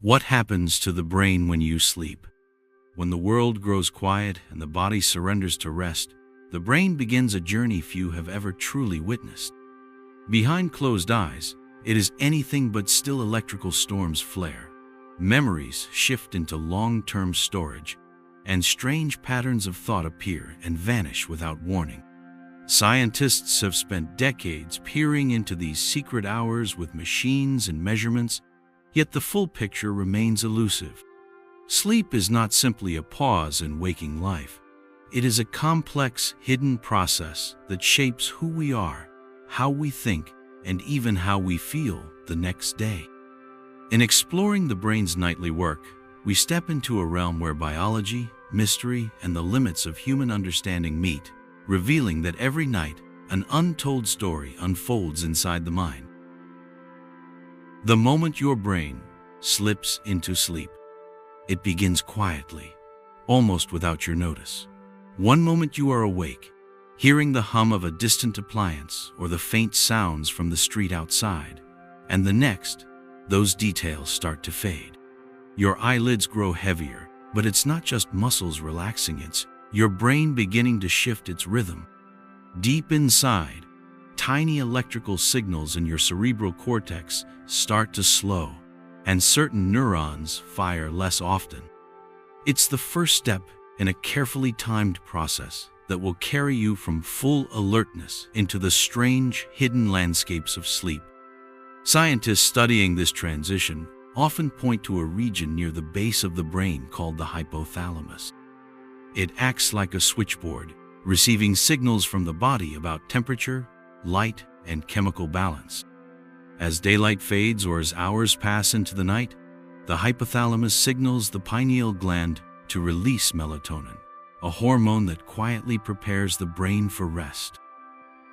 What happens to the brain when you sleep? When the world grows quiet and the body surrenders to rest, the brain begins a journey few have ever truly witnessed. Behind closed eyes, it is anything but still. Electrical storms flare, memories shift into long-term storage, and strange patterns of thought appear and vanish without warning. Scientists have spent decades peering into these secret hours with machines and measurements, yet the full picture remains elusive. Sleep is not simply a pause in waking life. It is a complex, hidden process that shapes who we are, how we think, and even how we feel the next day. In exploring the brain's nightly work, we step into a realm where biology, mystery, and the limits of human understanding meet, revealing that every night, an untold story unfolds inside the mind. The moment your brain slips into sleep, it begins quietly, almost without your notice. One moment you are awake, hearing the hum of a distant appliance or the faint sounds from the street outside, and the next, those details start to fade. Your eyelids grow heavier, but it's not just muscles relaxing, it's your brain beginning to shift its rhythm. Deep inside, tiny electrical signals in your cerebral cortex start to slow, and certain neurons fire less often. It's the first step in a carefully timed process that will carry you from full alertness into the strange, hidden landscapes of sleep. Scientists studying this transition often point to a region near the base of the brain called the hypothalamus. It acts like a switchboard, receiving signals from the body about temperature, light, and chemical balance. As daylight fades or as hours pass into the night, the hypothalamus signals the pineal gland to release melatonin, a hormone that quietly prepares the brain for rest.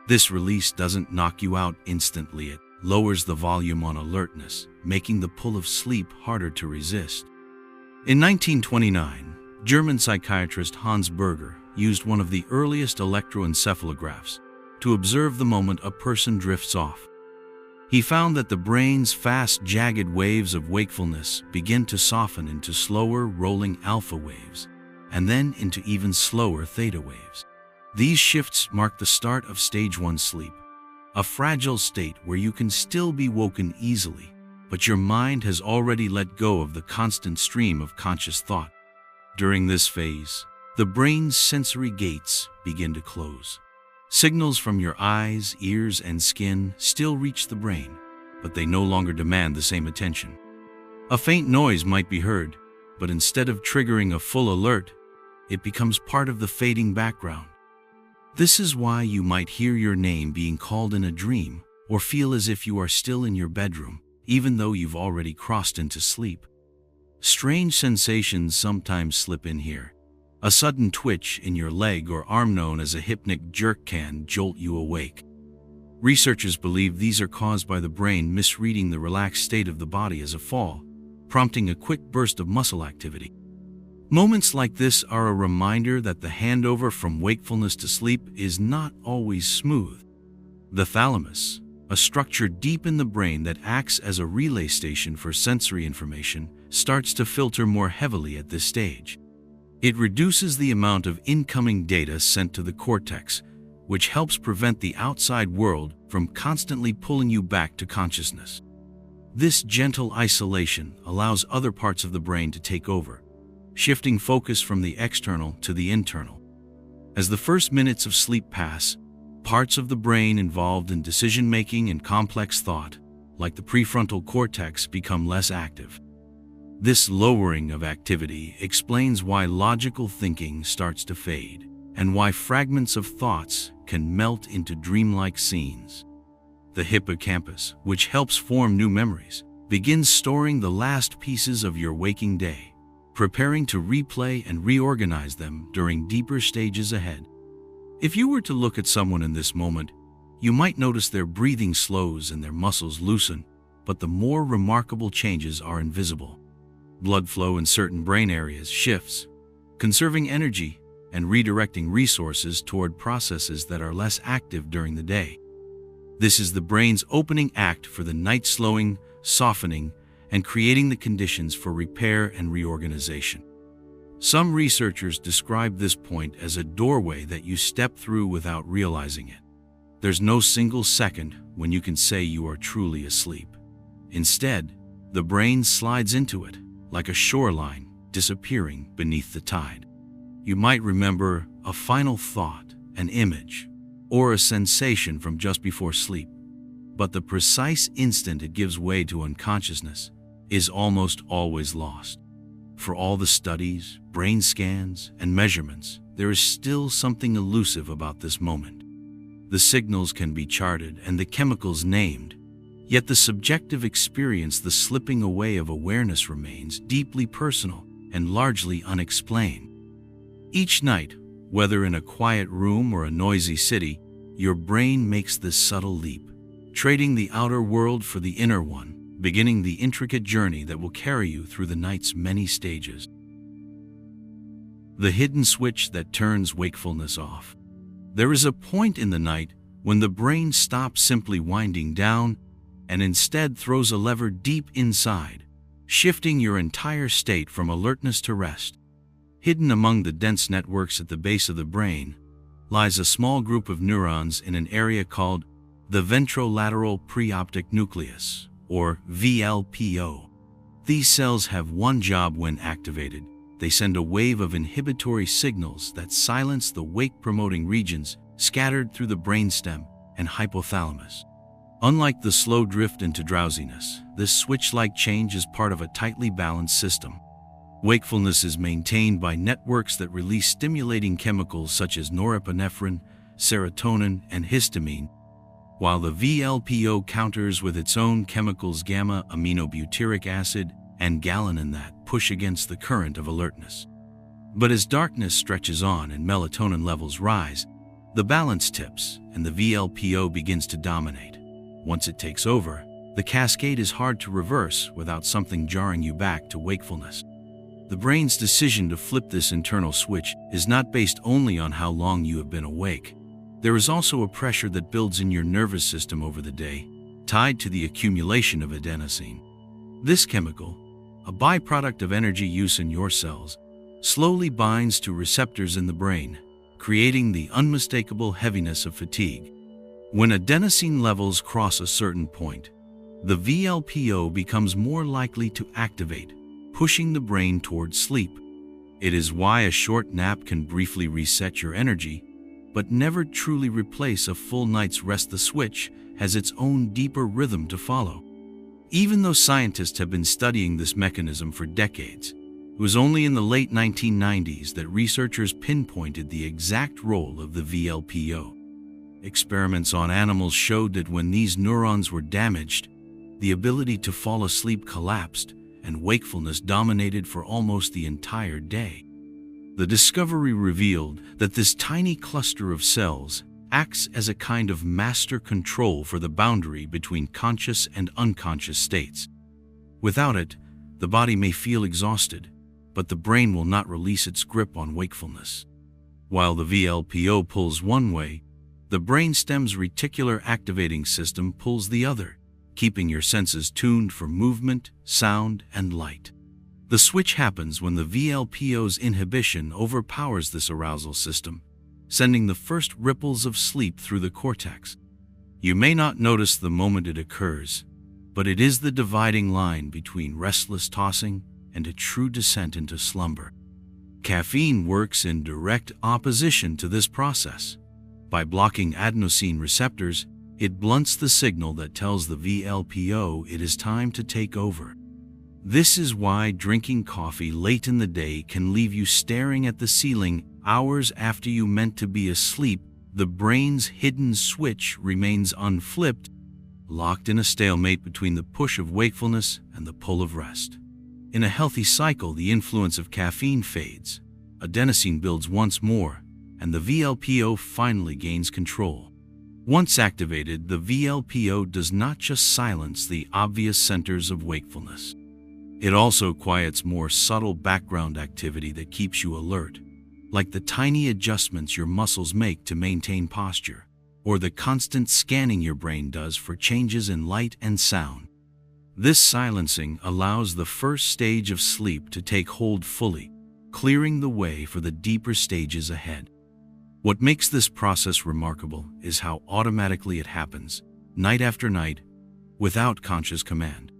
This release doesn't knock you out instantly. It lowers the volume on alertness, making the pull of sleep harder to resist. In 1929, German psychiatrist Hans Berger used one of the earliest electroencephalographs to observe the moment a person drifts off. He found that the brain's fast, jagged waves of wakefulness begin to soften into slower, rolling alpha waves, and then into even slower theta waves. These shifts mark the start of stage 1 sleep, a fragile state where you can still be woken easily, but your mind has already let go of the constant stream of conscious thought. During this phase, the brain's sensory gates begin to close. Signals from your eyes, ears, and skin still reach the brain, but they no longer demand the same attention. A faint noise might be heard, but instead of triggering a full alert, it becomes part of the fading background. This is why you might hear your name being called in a dream, or feel as if you are still in your bedroom, even though you've already crossed into sleep. Strange sensations sometimes slip in here. A sudden twitch in your leg or arm known as a hypnic jerk can jolt you awake. Researchers believe these are caused by the brain misreading the relaxed state of the body as a fall, prompting a quick burst of muscle activity. Moments like this are a reminder that the handover from wakefulness to sleep is not always smooth. The thalamus, a structure deep in the brain that acts as a relay station for sensory information, starts to filter more heavily at this stage. It reduces the amount of incoming data sent to the cortex, which helps prevent the outside world from constantly pulling you back to consciousness. This gentle isolation allows other parts of the brain to take over, shifting focus from the external to the internal. As the first minutes of sleep pass, parts of the brain involved in decision-making and complex thought, like the prefrontal cortex, become less active. This lowering of activity explains why logical thinking starts to fade, and why fragments of thoughts can melt into dreamlike scenes. The hippocampus, which helps form new memories, begins storing the last pieces of your waking day, preparing to replay and reorganize them during deeper stages ahead. If you were to look at someone in this moment, you might notice their breathing slows and their muscles loosen, but the more remarkable changes are invisible. Blood flow in certain brain areas shifts, conserving energy and redirecting resources toward processes that are less active during the day. This is the brain's opening act for the night, slowing, softening, and creating the conditions for repair and reorganization. Some researchers describe this point as a doorway that you step through without realizing it. There's no single second when you can say you are truly asleep. Instead, the brain slides into it, like a shoreline disappearing beneath the tide. You might remember a final thought, an image, or a sensation from just before sleep, but the precise instant it gives way to unconsciousness is almost always lost. For all the studies, brain scans, and measurements, there is still something elusive about this moment. The signals can be charted and the chemicals named, yet the subjective experience, the slipping away of awareness, remains deeply personal and largely unexplained. Each night, whether in a quiet room or a noisy city, your brain makes this subtle leap, trading the outer world for the inner one, beginning the intricate journey that will carry you through the night's many stages. The hidden switch that turns wakefulness off. There is a point in the night when the brain stops simply winding down and instead throws a lever deep inside, shifting your entire state from alertness to rest. Hidden among the dense networks at the base of the brain lies a small group of neurons in an area called the ventrolateral preoptic nucleus, or VLPO. These cells have one job when activated. They send a wave of inhibitory signals that silence the wake-promoting regions scattered through the brainstem and hypothalamus. Unlike the slow drift into drowsiness, this switch-like change is part of a tightly balanced system. Wakefulness is maintained by networks that release stimulating chemicals such as norepinephrine, serotonin, and histamine, while the VLPO counters with its own chemicals gamma-aminobutyric acid and galanin that push against the current of alertness. But as darkness stretches on and melatonin levels rise, the balance tips and the VLPO begins to dominate. Once it takes over, the cascade is hard to reverse without something jarring you back to wakefulness. The brain's decision to flip this internal switch is not based only on how long you have been awake. There is also a pressure that builds in your nervous system over the day, tied to the accumulation of adenosine. This chemical, a byproduct of energy use in your cells, slowly binds to receptors in the brain, creating the unmistakable heaviness of fatigue. When adenosine levels cross a certain point, the VLPO becomes more likely to activate, pushing the brain towards sleep. It is why a short nap can briefly reset your energy, but never truly replace a full night's rest. The switch has its own deeper rhythm to follow. Even though scientists have been studying this mechanism for decades, it was only in the late 1990s that researchers pinpointed the exact role of the VLPO. Experiments on animals showed that when these neurons were damaged, the ability to fall asleep collapsed, and wakefulness dominated for almost the entire day. The discovery revealed that this tiny cluster of cells acts as a kind of master control for the boundary between conscious and unconscious states. Without it, the body may feel exhausted, but the brain will not release its grip on wakefulness. While the VLPO pulls one way, the brainstem's reticular activating system pulls the other, keeping your senses tuned for movement, sound, and light. The switch happens when the VLPO's inhibition overpowers this arousal system, sending the first ripples of sleep through the cortex. You may not notice the moment it occurs, but it is the dividing line between restless tossing and a true descent into slumber. Caffeine works in direct opposition to this process. By blocking adenosine receptors, it blunts the signal that tells the VLPO it is time to take over. This is why drinking coffee late in the day can leave you staring at the ceiling hours after you meant to be asleep. The brain's hidden switch remains unflipped, locked in a stalemate between the push of wakefulness and the pull of rest. In a healthy cycle, the influence of caffeine fades, adenosine builds once more, and the VLPO finally gains control. Once activated, the VLPO does not just silence the obvious centers of wakefulness. It also quiets more subtle background activity that keeps you alert, like the tiny adjustments your muscles make to maintain posture, or the constant scanning your brain does for changes in light and sound. This silencing allows the first stage of sleep to take hold fully, clearing the way for the deeper stages ahead. What makes this process remarkable is how automatically it happens, night after night, without conscious command.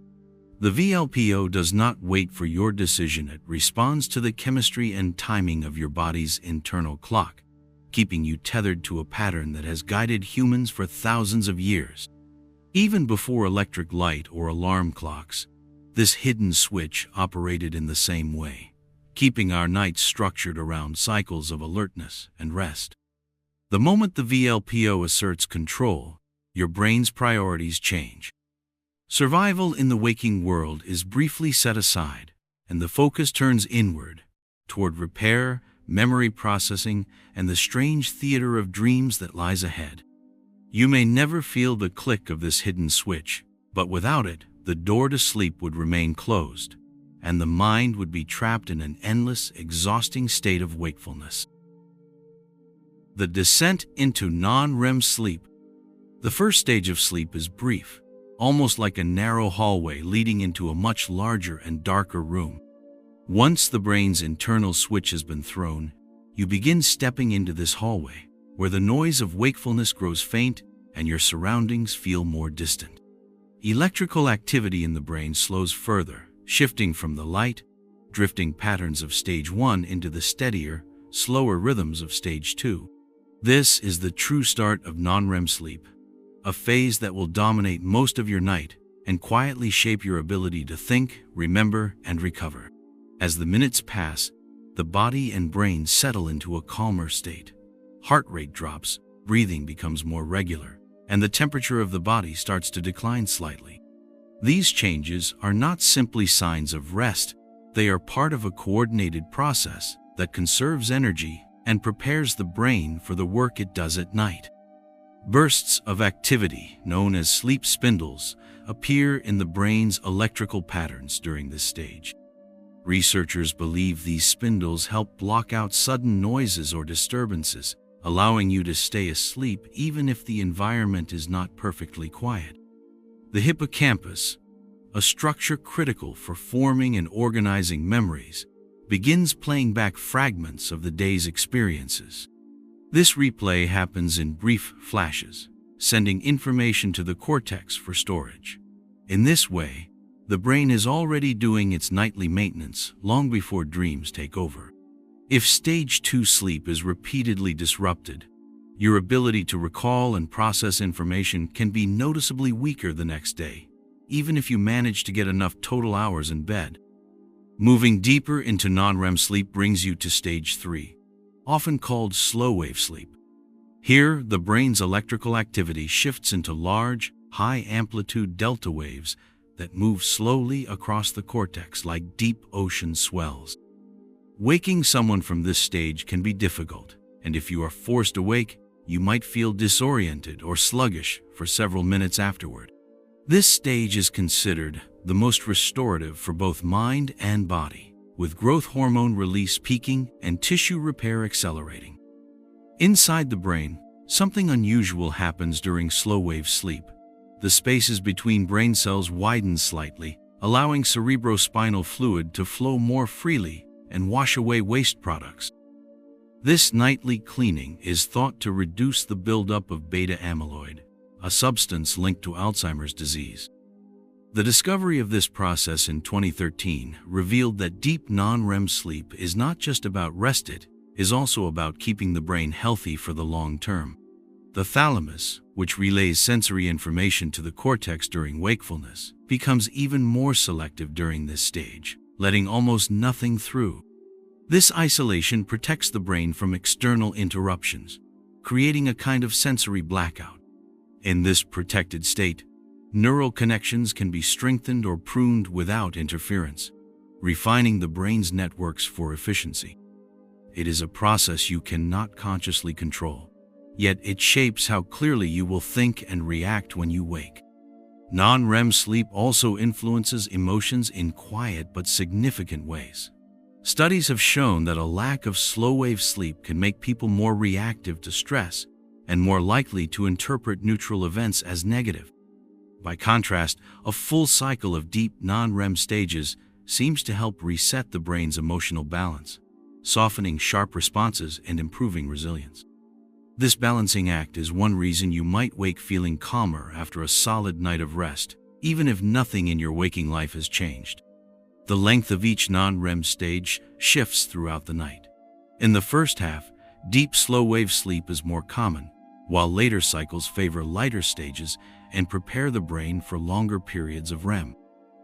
The VLPO does not wait for your decision, it responds to the chemistry and timing of your body's internal clock, keeping you tethered to a pattern that has guided humans for thousands of years. Even before electric light or alarm clocks, this hidden switch operated in the same way, keeping our nights structured around cycles of alertness and rest. The moment the VLPO asserts control, your brain's priorities change. Survival in the waking world is briefly set aside, and the focus turns inward, toward repair, memory processing, and the strange theater of dreams that lies ahead. You may never feel the click of this hidden switch, but without it, the door to sleep would remain closed, and the mind would be trapped in an endless, exhausting state of wakefulness. The descent into non-REM sleep. The first stage of sleep is brief, almost like a narrow hallway leading into a much larger and darker room. Once the brain's internal switch has been thrown, you begin stepping into this hallway, where the noise of wakefulness grows faint and your surroundings feel more distant. Electrical activity in the brain slows further, shifting from the light, drifting patterns of stage 1 into the steadier, slower rhythms of stage 2. This is the true start of non-REM sleep, a phase that will dominate most of your night and quietly shape your ability to think, remember, and recover. As the minutes pass, the body and brain settle into a calmer state. Heart rate drops, breathing becomes more regular, and the temperature of the body starts to decline slightly. These changes are not simply signs of rest, they are part of a coordinated process that conserves energy and prepares the brain for the work it does at night. Bursts of activity, known as sleep spindles, appear in the brain's electrical patterns during this stage. Researchers believe these spindles help block out sudden noises or disturbances, allowing you to stay asleep even if the environment is not perfectly quiet. The hippocampus, a structure critical for forming and organizing memories, begins playing back fragments of the day's experiences. This replay happens in brief flashes, sending information to the cortex for storage. In this way, the brain is already doing its nightly maintenance long before dreams take over. If stage 2 sleep is repeatedly disrupted, your ability to recall and process information can be noticeably weaker the next day, even if you manage to get enough total hours in bed. Moving deeper into non-REM sleep brings you to stage 3, often called slow-wave sleep. Here, the brain's electrical activity shifts into large, high-amplitude delta waves that move slowly across the cortex like deep ocean swells. Waking someone from this stage can be difficult, and if you are forced awake, you might feel disoriented or sluggish for several minutes afterward. This stage is considered the most restorative for both mind and body, with growth hormone release peaking and tissue repair accelerating. Inside the brain, something unusual happens during slow-wave sleep. The spaces between brain cells widen slightly, allowing cerebrospinal fluid to flow more freely and wash away waste products. This nightly cleaning is thought to reduce the buildup of beta amyloid, a substance linked to Alzheimer's disease. The discovery of this process in 2013 revealed that deep non-REM sleep is not just about rest, it is also about keeping the brain healthy for the long term. The thalamus, which relays sensory information to the cortex during wakefulness, becomes even more selective during this stage, letting almost nothing through. This isolation protects the brain from external interruptions, creating a kind of sensory blackout. In this protected state, neural connections can be strengthened or pruned without interference, refining the brain's networks for efficiency. It is a process you cannot consciously control, yet it shapes how clearly you will think and react when you wake. Non-REM sleep also influences emotions in quiet but significant ways. Studies have shown that a lack of slow-wave sleep can make people more reactive to stress and more likely to interpret neutral events as negative. By contrast, a full cycle of deep non-REM stages seems to help reset the brain's emotional balance, softening sharp responses and improving resilience. This balancing act is one reason you might wake feeling calmer after a solid night of rest, even if nothing in your waking life has changed. The length of each non-REM stage shifts throughout the night. In the first half, deep slow-wave sleep is more common, while later cycles favor lighter stages and prepare the brain for longer periods of REM.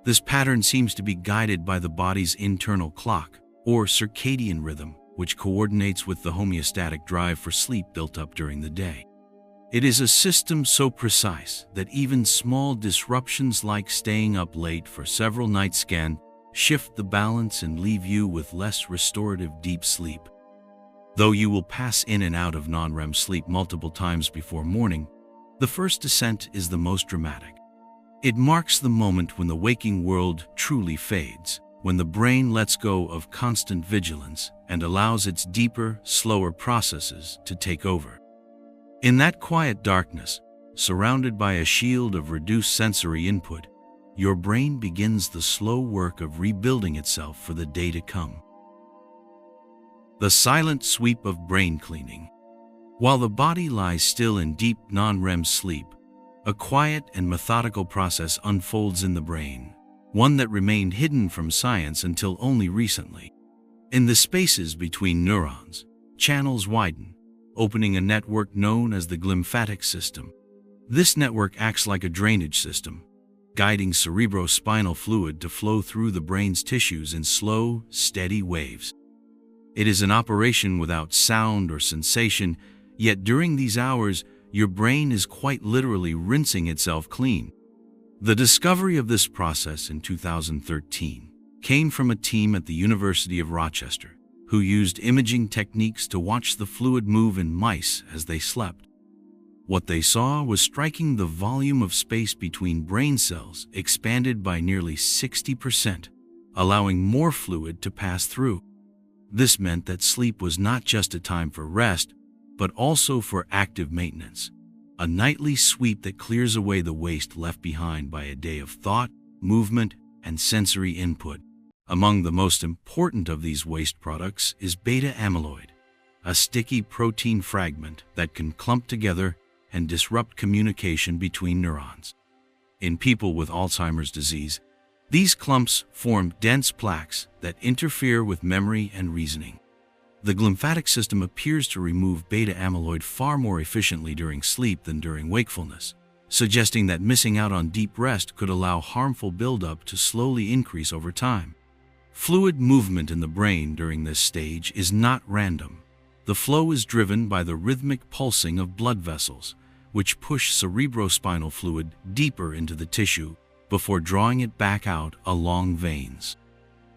This pattern seems to be guided by the body's internal clock, or circadian rhythm, which coordinates with the homeostatic drive for sleep built up during the day. It is a system so precise that even small disruptions like staying up late for several nights can shift the balance and leave you with less restorative deep sleep. Though you will pass in and out of non-REM sleep multiple times before morning, the first descent is the most dramatic. It marks the moment when the waking world truly fades, when the brain lets go of constant vigilance and allows its deeper, slower processes to take over. In that quiet darkness, surrounded by a shield of reduced sensory input, your brain begins the slow work of rebuilding itself for the day to come. The silent sweep of brain cleaning. While the body lies still in deep non-REM sleep, a quiet and methodical process unfolds in the brain, one that remained hidden from science until only recently. In the spaces between neurons, channels widen, opening a network known as the glymphatic system. This network acts like a drainage system, guiding cerebrospinal fluid to flow through the brain's tissues in slow, steady waves. It is an operation without sound or sensation, yet during these hours, your brain is quite literally rinsing itself clean. The discovery of this process in 2013 came from a team at the University of Rochester, who used imaging techniques to watch the fluid move in mice as they slept. What they saw was striking. The volume of space between brain cells expanded by nearly 60%, allowing more fluid to pass through. This meant that sleep was not just a time for rest, but also for active maintenance, a nightly sweep that clears away the waste left behind by a day of thought, movement, and sensory input. Among the most important of these waste products is beta amyloid, a sticky protein fragment that can clump together and disrupt communication between neurons. In people with Alzheimer's disease, these clumps form dense plaques that interfere with memory and reasoning. The glymphatic system appears to remove beta amyloid far more efficiently during sleep than during wakefulness, suggesting that missing out on deep rest could allow harmful buildup to slowly increase over time. Fluid movement in the brain during this stage is not random. The flow is driven by the rhythmic pulsing of blood vessels, which push cerebrospinal fluid deeper into the tissue before drawing it back out along veins.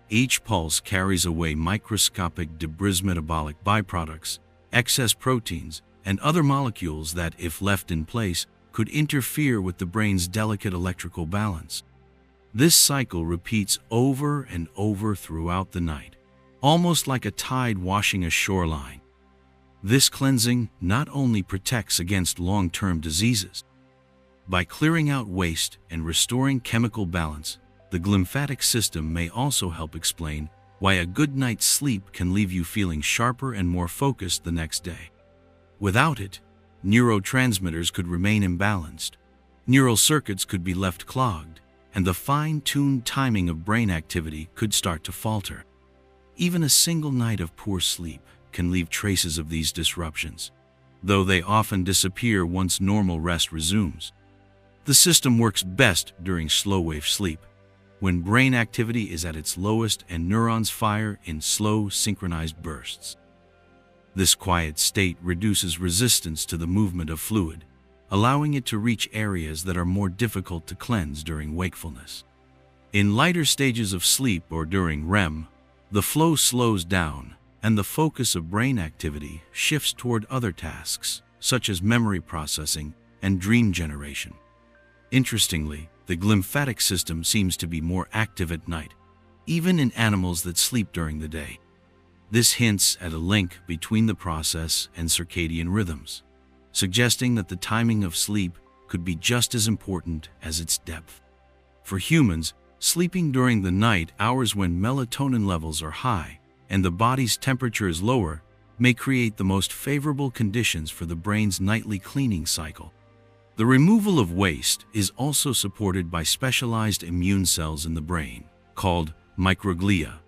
Each pulse carries away microscopic debris, metabolic byproducts, excess proteins, and other molecules that, if left in place, could interfere with the brain's delicate electrical balance. This cycle repeats over and over throughout the night, almost like a tide washing a shoreline. This cleansing not only protects against long-term diseases. By clearing out waste and restoring chemical balance, the glymphatic system may also help explain why a good night's sleep can leave you feeling sharper and more focused the next day. Without it, neurotransmitters could remain imbalanced, neural circuits could be left clogged, and the fine-tuned timing of brain activity could start to falter. Even a single night of poor sleep can leave traces of these disruptions, though they often disappear once normal rest resumes. The system works best during slow-wave sleep, when brain activity is at its lowest and neurons fire in slow, synchronized bursts. This quiet state reduces resistance to the movement of fluid, allowing it to reach areas that are more difficult to cleanse during wakefulness. In lighter stages of sleep or during REM, the flow slows down and the focus of brain activity shifts toward other tasks, such as memory processing and dream generation. Interestingly, the glymphatic system seems to be more active at night, even in animals that sleep during the day. This hints at a link between the process and circadian rhythms, suggesting that the timing of sleep could be just as important as its depth. For humans, sleeping during the night hours when melatonin levels are high and the body's temperature is lower may create the most favorable conditions for the brain's nightly cleaning cycle. The removal of waste is also supported by specialized immune cells in the brain, called microglia.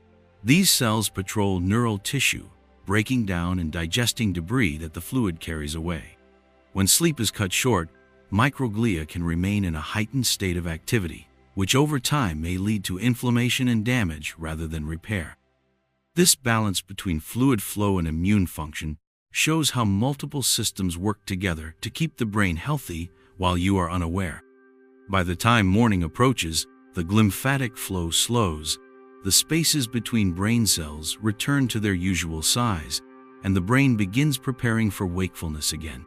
These cells patrol neural tissue, breaking down and digesting debris that the fluid carries away. When sleep is cut short, microglia can remain in a heightened state of activity, which over time may lead to inflammation and damage rather than repair. This balance between fluid flow and immune function shows how multiple systems work together to keep the brain healthy while you are unaware. By the time morning approaches, the glymphatic flow slows, the spaces between brain cells return to their usual size, and the brain begins preparing for wakefulness again.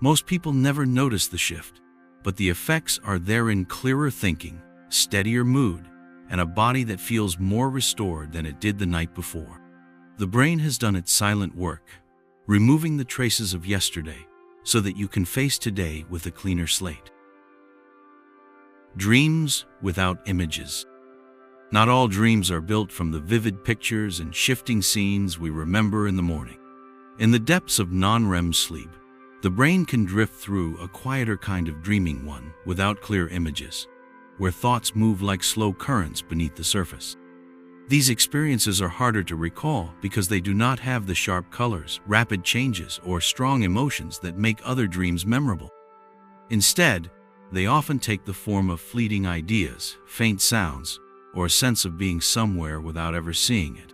Most people never notice the shift, but the effects are there in clearer thinking, steadier mood, and a body that feels more restored than it did the night before. The brain has done its silent work, removing the traces of yesterday so that you can face today with a cleaner slate. Dreams without images. Not all dreams are built from the vivid pictures and shifting scenes we remember in the morning. In the depths of non-REM sleep, the brain can drift through a quieter kind of dreaming one without clear images, where thoughts move like slow currents beneath the surface. These experiences are harder to recall because they do not have the sharp colors, rapid changes, or strong emotions that make other dreams memorable. Instead, they often take the form of fleeting ideas, faint sounds, or a sense of being somewhere without ever seeing it.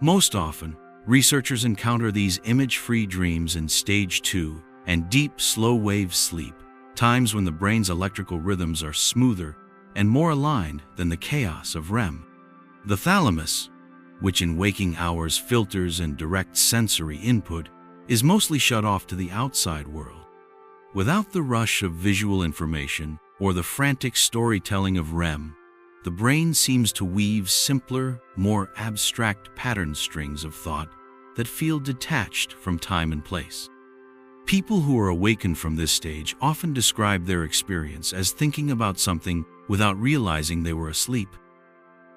Most often, researchers encounter these image-free dreams in stage 2 and deep, slow-wave sleep, times when the brain's electrical rhythms are smoother and more aligned than the chaos of REM. The thalamus, which in waking hours filters and directs sensory input, is mostly shut off to the outside world. Without the rush of visual information or the frantic storytelling of REM, the brain seems to weave simpler, more abstract pattern strings of thought that feel detached from time and place. People who are awakened from this stage often describe their experience as thinking about something without realizing they were asleep.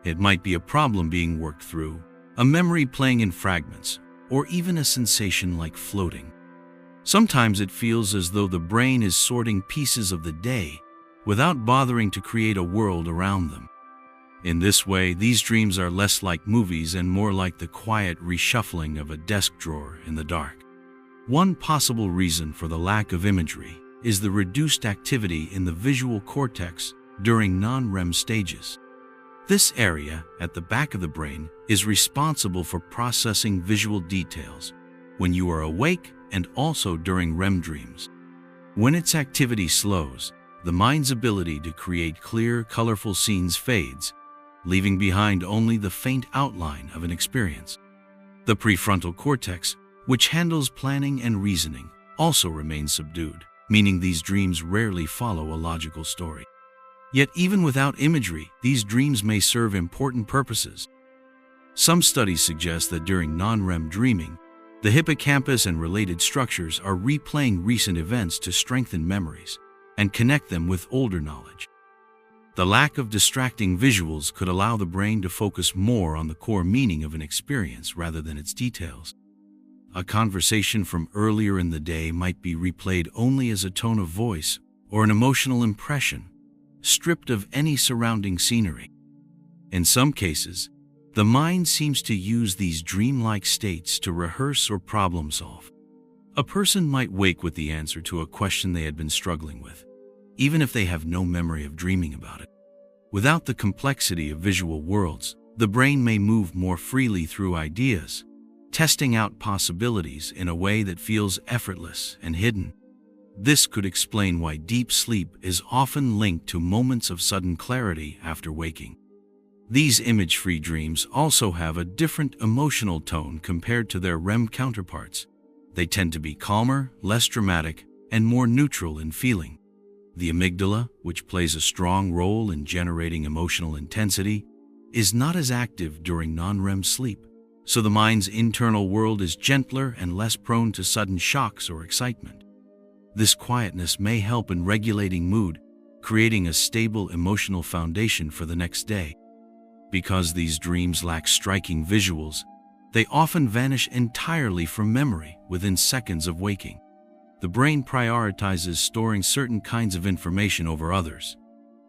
It might be a problem being worked through, a memory playing in fragments, or even a sensation like floating. Sometimes it feels as though the brain is sorting pieces of the day without bothering to create a world around them. In this way, these dreams are less like movies and more like the quiet reshuffling of a desk drawer in the dark. One possible reason for the lack of imagery is the reduced activity in the visual cortex during non-REM stages. This area at the back of the brain is responsible for processing visual details when you are awake and also during REM dreams. When its activity slows, the mind's ability to create clear, colorful scenes fades, leaving behind only the faint outline of an experience. The prefrontal cortex, which handles planning and reasoning, also remains subdued, meaning these dreams rarely follow a logical story. Yet even without imagery, these dreams may serve important purposes. Some studies suggest that during non-REM dreaming, the hippocampus and related structures are replaying recent events to strengthen memories and connect them with older knowledge. The lack of distracting visuals could allow the brain to focus more on the core meaning of an experience rather than its details. A conversation from earlier in the day might be replayed only as a tone of voice or an emotional impression, stripped of any surrounding scenery. In some cases, the mind seems to use these dreamlike states to rehearse or problem solve. A person might wake with the answer to a question they had been struggling with, even if they have no memory of dreaming about it. Without the complexity of visual worlds, the brain may move more freely through ideas, testing out possibilities in a way that feels effortless and hidden. This could explain why deep sleep is often linked to moments of sudden clarity after waking. These image-free dreams also have a different emotional tone compared to their REM counterparts. They tend to be calmer, less dramatic, and more neutral in feeling. The amygdala, which plays a strong role in generating emotional intensity, is not as active during non-REM sleep, so the mind's internal world is gentler and less prone to sudden shocks or excitement. This quietness may help in regulating mood, creating a stable emotional foundation for the next day. Because these dreams lack striking visuals, they often vanish entirely from memory within seconds of waking. The brain prioritizes storing certain kinds of information over others,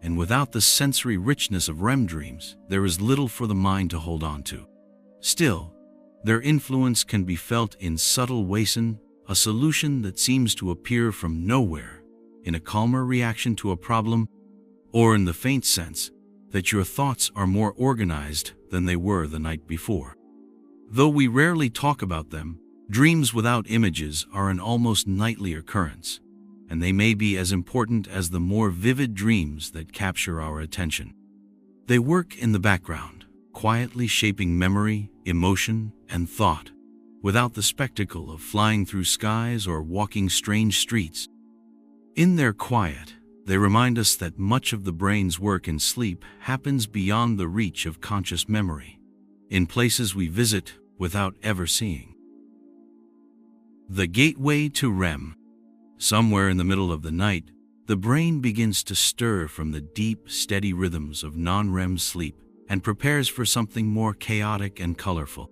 and without the sensory richness of REM dreams, there is little for the mind to hold on to. Still, their influence can be felt in subtle ways, a solution that seems to appear from nowhere, in a calmer reaction to a problem, or in the faint sense that your thoughts are more organized than they were the night before. Though we rarely talk about them, dreams without images are an almost nightly occurrence, and they may be as important as the more vivid dreams that capture our attention. They work in the background, quietly shaping memory, emotion, and thought, without the spectacle of flying through skies or walking strange streets. In their quiet, they remind us that much of the brain's work in sleep happens beyond the reach of conscious memory, in places we visit without ever seeing. The gateway to REM. Somewhere in the middle of the night, the brain begins to stir from the deep, steady rhythms of non-REM sleep and prepares for something more chaotic and colorful.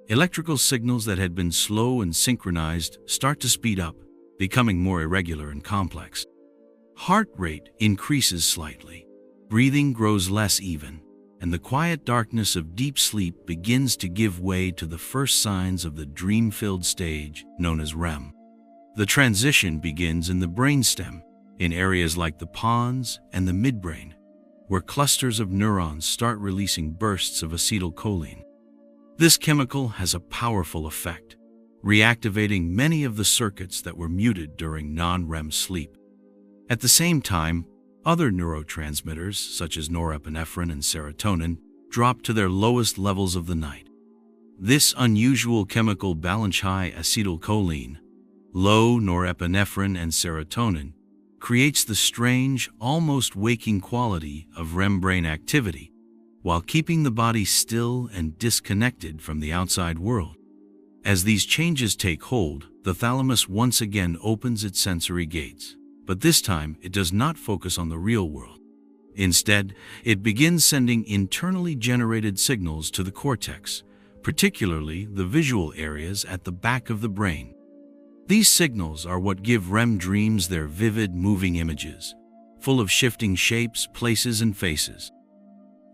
Electrical signals that had been slow and synchronized start to speed up, becoming more irregular and complex. Heart rate increases slightly, breathing grows less even, and the quiet darkness of deep sleep begins to give way to the first signs of the dream-filled stage known as REM. The transition begins in the brainstem, in areas like the pons and the midbrain, where clusters of neurons start releasing bursts of acetylcholine. This chemical has a powerful effect, reactivating many of the circuits that were muted during non-REM sleep. At the same time, other neurotransmitters, such as norepinephrine and serotonin, drop to their lowest levels of the night. This unusual chemical balance, high acetylcholine, low norepinephrine and serotonin, creates the strange, almost waking quality of REM brain activity, while keeping the body still and disconnected from the outside world. As these changes take hold, the thalamus once again opens its sensory gates. But this time, it does not focus on the real world. Instead, it begins sending internally generated signals to the cortex, particularly the visual areas at the back of the brain. These signals are what give REM dreams their vivid, moving images, full of shifting shapes, places, and faces.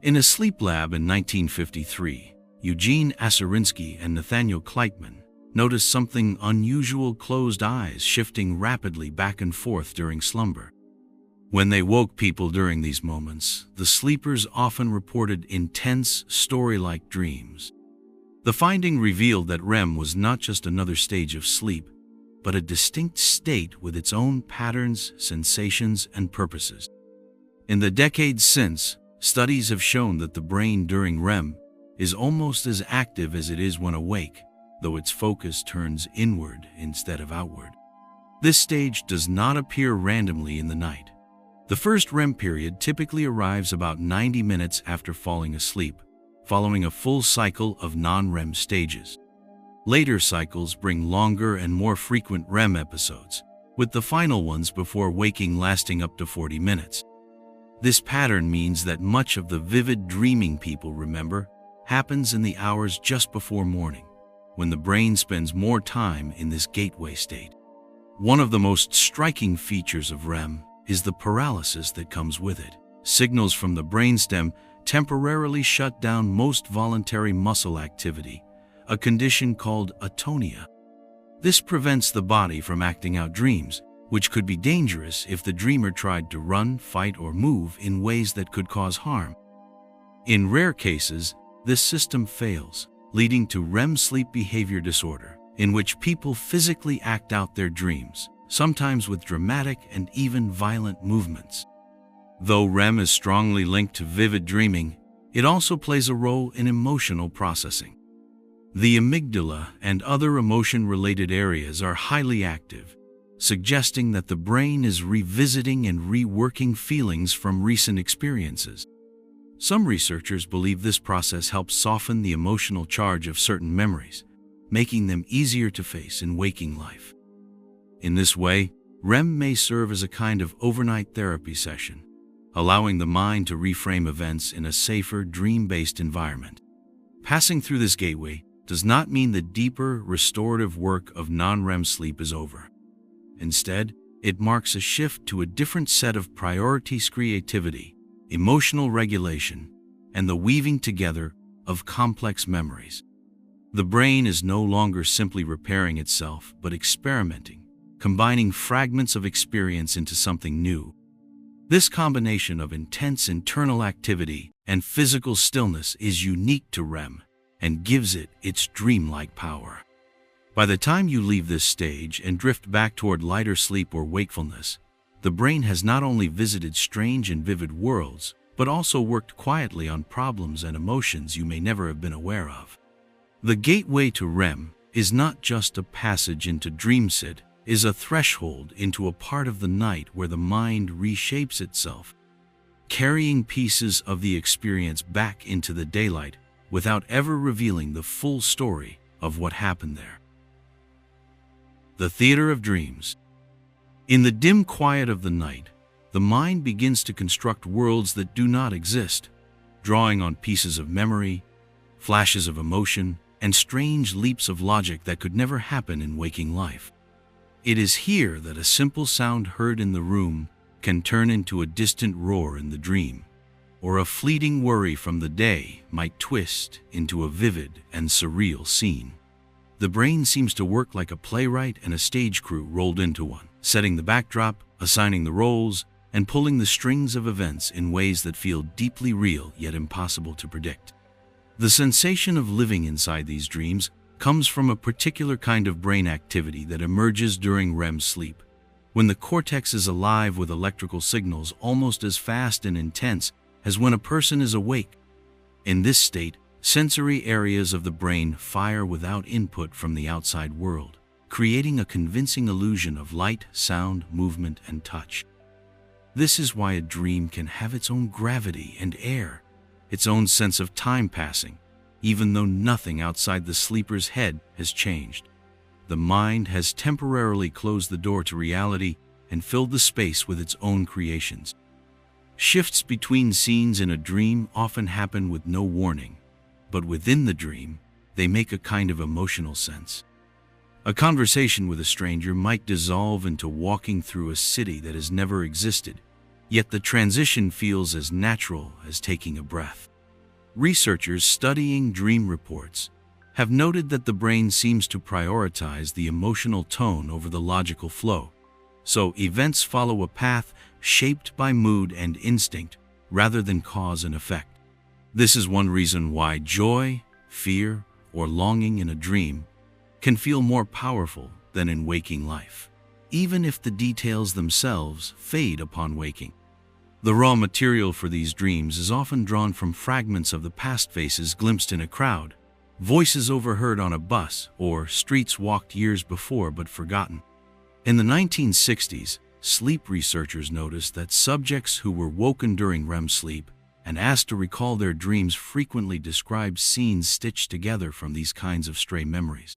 In a sleep lab in 1953, Eugene Aserinsky and Nathaniel Kleitman noticed something unusual: closed eyes shifting rapidly back and forth during slumber. When they woke people during these moments, the sleepers often reported intense, story-like dreams. The finding revealed that REM was not just another stage of sleep, but a distinct state with its own patterns, sensations, and purposes. In the decades since, studies have shown that the brain during REM is almost as active as it is when awake, though its focus turns inward instead of outward. This stage does not appear randomly in the night. The first REM period typically arrives about 90 minutes after falling asleep, following a full cycle of non-REM stages. Later cycles bring longer and more frequent REM episodes, with the final ones before waking lasting up to 40 minutes. This pattern means that much of the vivid dreaming people remember happens in the hours just before morning, when the brain spends more time in this gateway state. One of the most striking features of REM is the paralysis that comes with it. Signals from the brainstem temporarily shut down most voluntary muscle activity, a condition called atonia. This prevents the body from acting out dreams, which could be dangerous if the dreamer tried to run, fight, or move in ways that could cause harm. In rare cases, this system fails, leading to REM sleep behavior disorder, in which people physically act out their dreams, sometimes with dramatic and even violent movements. Though REM is strongly linked to vivid dreaming, it also plays a role in emotional processing. The amygdala and other emotion-related areas are highly active, suggesting that the brain is revisiting and reworking feelings from recent experiences. Some researchers believe this process helps soften the emotional charge of certain memories, making them easier to face in waking life. In this way, REM may serve as a kind of overnight therapy session, allowing the mind to reframe events in a safer, dream-based environment. Passing through this gateway does not mean the deeper, restorative work of non-REM sleep is over. Instead, it marks a shift to a different set of priorities: creativity, emotional regulation, and the weaving together of complex memories. The brain is no longer simply repairing itself, but experimenting, combining fragments of experience into something new. This combination of intense internal activity and physical stillness is unique to REM and gives it its dreamlike power. By the time you leave this stage and drift back toward lighter sleep or wakefulness, the brain has not only visited strange and vivid worlds, but also worked quietly on problems and emotions you may never have been aware of. The gateway to REM is not just a passage into dreamstate, it is a threshold into a part of the night where the mind reshapes itself, carrying pieces of the experience back into the daylight without ever revealing the full story of what happened there. The theater of dreams. In the dim quiet of the night, the mind begins to construct worlds that do not exist, drawing on pieces of memory, flashes of emotion, and strange leaps of logic that could never happen in waking life. It is here that a simple sound heard in the room can turn into a distant roar in the dream, or a fleeting worry from the day might twist into a vivid and surreal scene. The brain seems to work like a playwright and a stage crew rolled into one, setting the backdrop, assigning the roles, and pulling the strings of events in ways that feel deeply real yet impossible to predict. The sensation of living inside these dreams comes from a particular kind of brain activity that emerges during REM sleep, when the cortex is alive with electrical signals almost as fast and intense as when a person is awake. In this state, sensory areas of the brain fire without input from the outside world, creating a convincing illusion of light, sound, movement, and touch. This is why a dream can have its own gravity and air, its own sense of time passing, even though nothing outside the sleeper's head has changed. The mind has temporarily closed the door to reality and filled the space with its own creations. Shifts between scenes in a dream often happen with no warning, but within the dream, they make a kind of emotional sense. A conversation with a stranger might dissolve into walking through a city that has never existed, yet the transition feels as natural as taking a breath. Researchers studying dream reports have noted that the brain seems to prioritize the emotional tone over the logical flow, so events follow a path shaped by mood and instinct rather than cause and effect. This is one reason why joy, fear, or longing in a dream can feel more powerful than in waking life, even if the details themselves fade upon waking. The raw material for these dreams is often drawn from fragments of the past, faces glimpsed in a crowd, voices overheard on a bus, or streets walked years before but forgotten. In the 1960s, sleep researchers noticed that subjects who were woken during REM sleep and asked to recall their dreams frequently described scenes stitched together from these kinds of stray memories.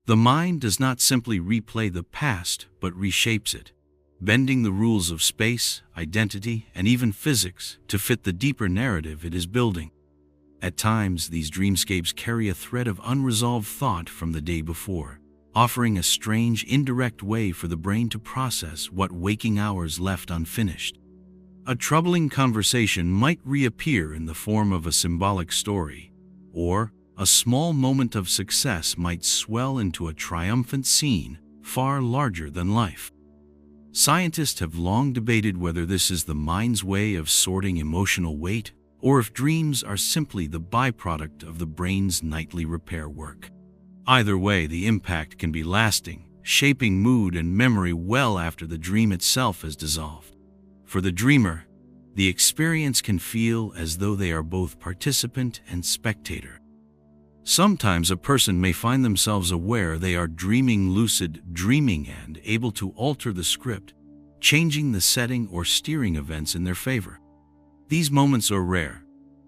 The mind does not simply replay the past, but reshapes it, bending the rules of space, identity, and even physics to fit the deeper narrative it is building. At times, these dreamscapes carry a thread of unresolved thought from the day before, offering a strange, indirect way for the brain to process what waking hours left unfinished. A troubling conversation might reappear in the form of a symbolic story, or a small moment of success might swell into a triumphant scene far larger than life. Scientists have long debated whether this is the mind's way of sorting emotional weight, or if dreams are simply the byproduct of the brain's nightly repair work. Either way, the impact can be lasting, shaping mood and memory well after the dream itself has dissolved. For the dreamer, the experience can feel as though they are both participant and spectator. Sometimes a person may find themselves aware they are dreaming lucid dreaming and able to alter the script, changing the setting or steering events in their favor. These moments are rare,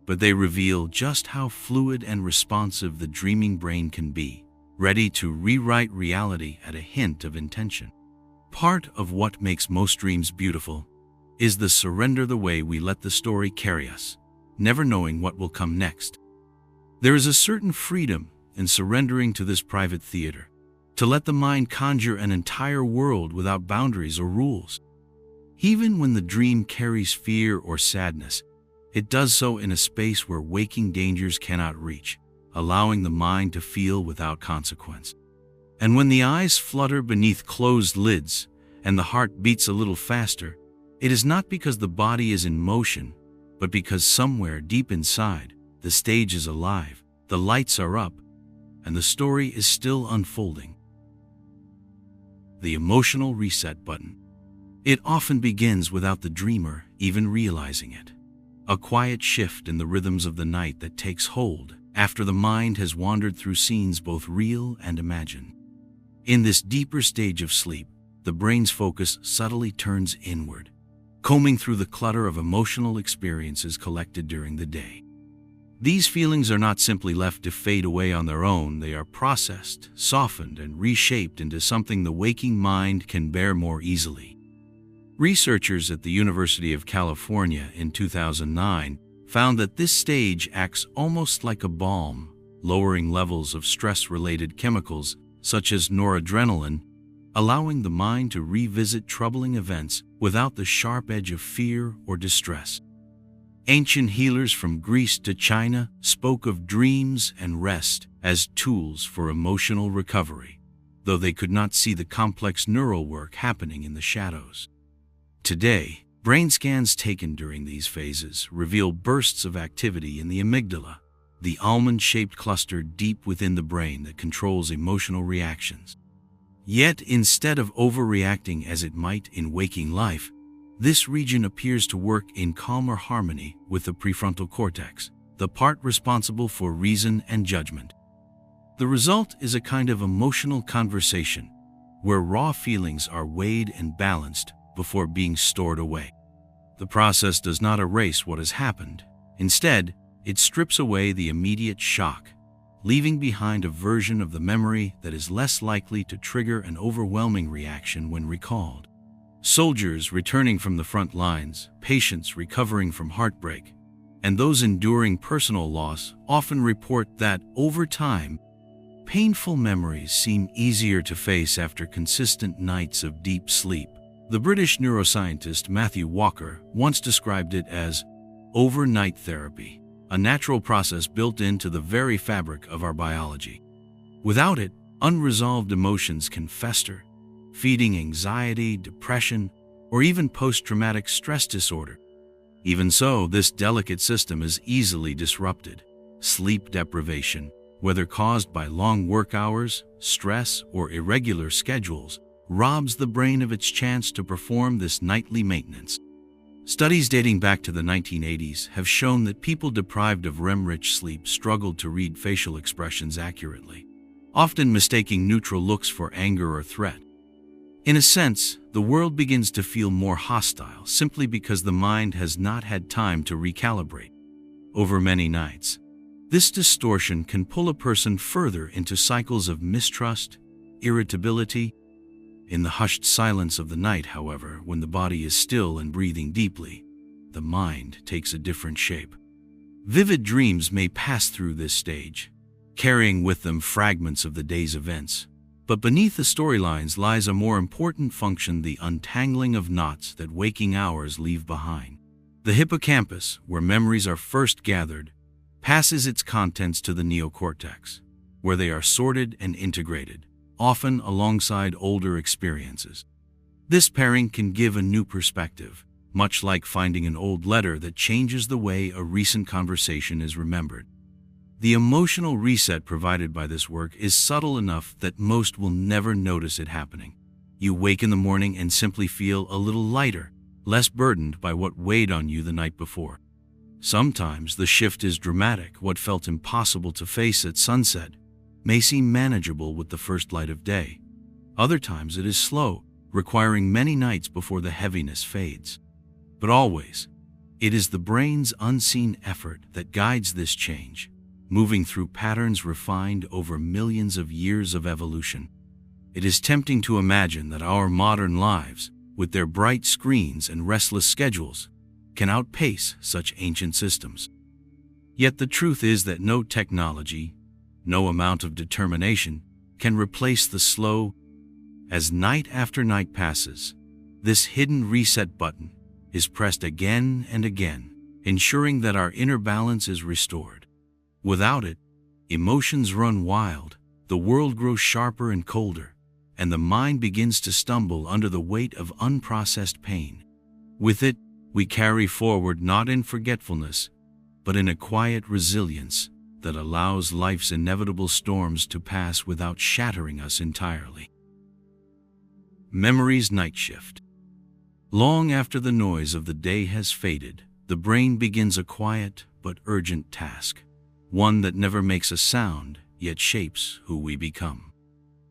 but they reveal just how fluid and responsive the dreaming brain can be, ready to rewrite reality at a hint of intention. Part of what makes most dreams beautiful is the surrender, the way we let the story carry us, never knowing what will come next. There is a certain freedom in surrendering to this private theater, to let the mind conjure an entire world without boundaries or rules. Even when the dream carries fear or sadness, it does so in a space where waking dangers cannot reach, allowing the mind to feel without consequence. And when the eyes flutter beneath closed lids and the heart beats a little faster, it is not because the body is in motion, but because somewhere deep inside, the stage is alive, the lights are up, and the story is still unfolding. The emotional reset button. It often begins without the dreamer even realizing it. A quiet shift in the rhythms of the night that takes hold after the mind has wandered through scenes both real and imagined. In this deeper stage of sleep, the brain's focus subtly turns inward, combing through the clutter of emotional experiences collected during the day. These feelings are not simply left to fade away on their own. They are processed, softened, and reshaped into something the waking mind can bear more easily. Researchers at the University of California in 2009 found that this stage acts almost like a balm, lowering levels of stress-related chemicals such as noradrenaline, allowing the mind to revisit troubling events without the sharp edge of fear or distress. Ancient healers from Greece to China spoke of dreams and rest as tools for emotional recovery, though they could not see the complex neural work happening in the shadows. Today, brain scans taken during these phases reveal bursts of activity in the amygdala, the almond-shaped cluster deep within the brain that controls emotional reactions. Yet, instead of overreacting as it might in waking life, this region appears to work in calmer harmony with the prefrontal cortex, the part responsible for reason and judgment. The result is a kind of emotional conversation, where raw feelings are weighed and balanced before being stored away. The process does not erase what has happened. Instead, it strips away the immediate shock, leaving behind a version of the memory that is less likely to trigger an overwhelming reaction when recalled. Soldiers returning from the front lines, patients recovering from heartbreak, and those enduring personal loss often report that, over time, painful memories seem easier to face after consistent nights of deep sleep. The British neuroscientist Matthew Walker once described it as overnight therapy, a natural process built into the very fabric of our biology. Without it, unresolved emotions can fester, feeding anxiety, depression, or even post-traumatic stress disorder. Even so, this delicate system is easily disrupted. Sleep deprivation, whether caused by long work hours, stress, or irregular schedules, robs the brain of its chance to perform this nightly maintenance. Studies dating back to the 1980s have shown that people deprived of REM-rich sleep struggled to read facial expressions accurately, often mistaking neutral looks for anger or threat. In a sense, the world begins to feel more hostile simply because the mind has not had time to recalibrate. Over many nights, this distortion can pull a person further into cycles of mistrust, irritability. In the hushed silence of the night, however, when the body is still and breathing deeply, the mind takes a different shape. Vivid dreams may pass through this stage, carrying with them fragments of the day's events. But beneath the storylines lies a more important function: the untangling of knots that waking hours leave behind. The hippocampus, where memories are first gathered, passes its contents to the neocortex, where they are sorted and integrated, often alongside older experiences. This pairing can give a new perspective, much like finding an old letter that changes the way a recent conversation is remembered. The emotional reset provided by this work is subtle enough that most will never notice it happening. You wake in the morning and simply feel a little lighter, less burdened by what weighed on you the night before. Sometimes the shift is dramatic. What felt impossible to face at sunset may seem manageable with the first light of day. Other times it is slow, requiring many nights before the heaviness fades. But always, it is the brain's unseen effort that guides this change, moving through patterns refined over millions of years of evolution. It is tempting to imagine that our modern lives, with their bright screens and restless schedules, can outpace such ancient systems. Yet the truth is that no technology, no amount of determination, can replace the slow. As night after night passes, this hidden reset button is pressed again and again, ensuring that our inner balance is restored. Without it, emotions run wild, the world grows sharper and colder, and the mind begins to stumble under the weight of unprocessed pain. With it, we carry forward not in forgetfulness, but in a quiet resilience that allows life's inevitable storms to pass without shattering us entirely. Memory's night shift. Long after the noise of the day has faded, the brain begins a quiet but urgent task, one that never makes a sound, yet shapes who we become.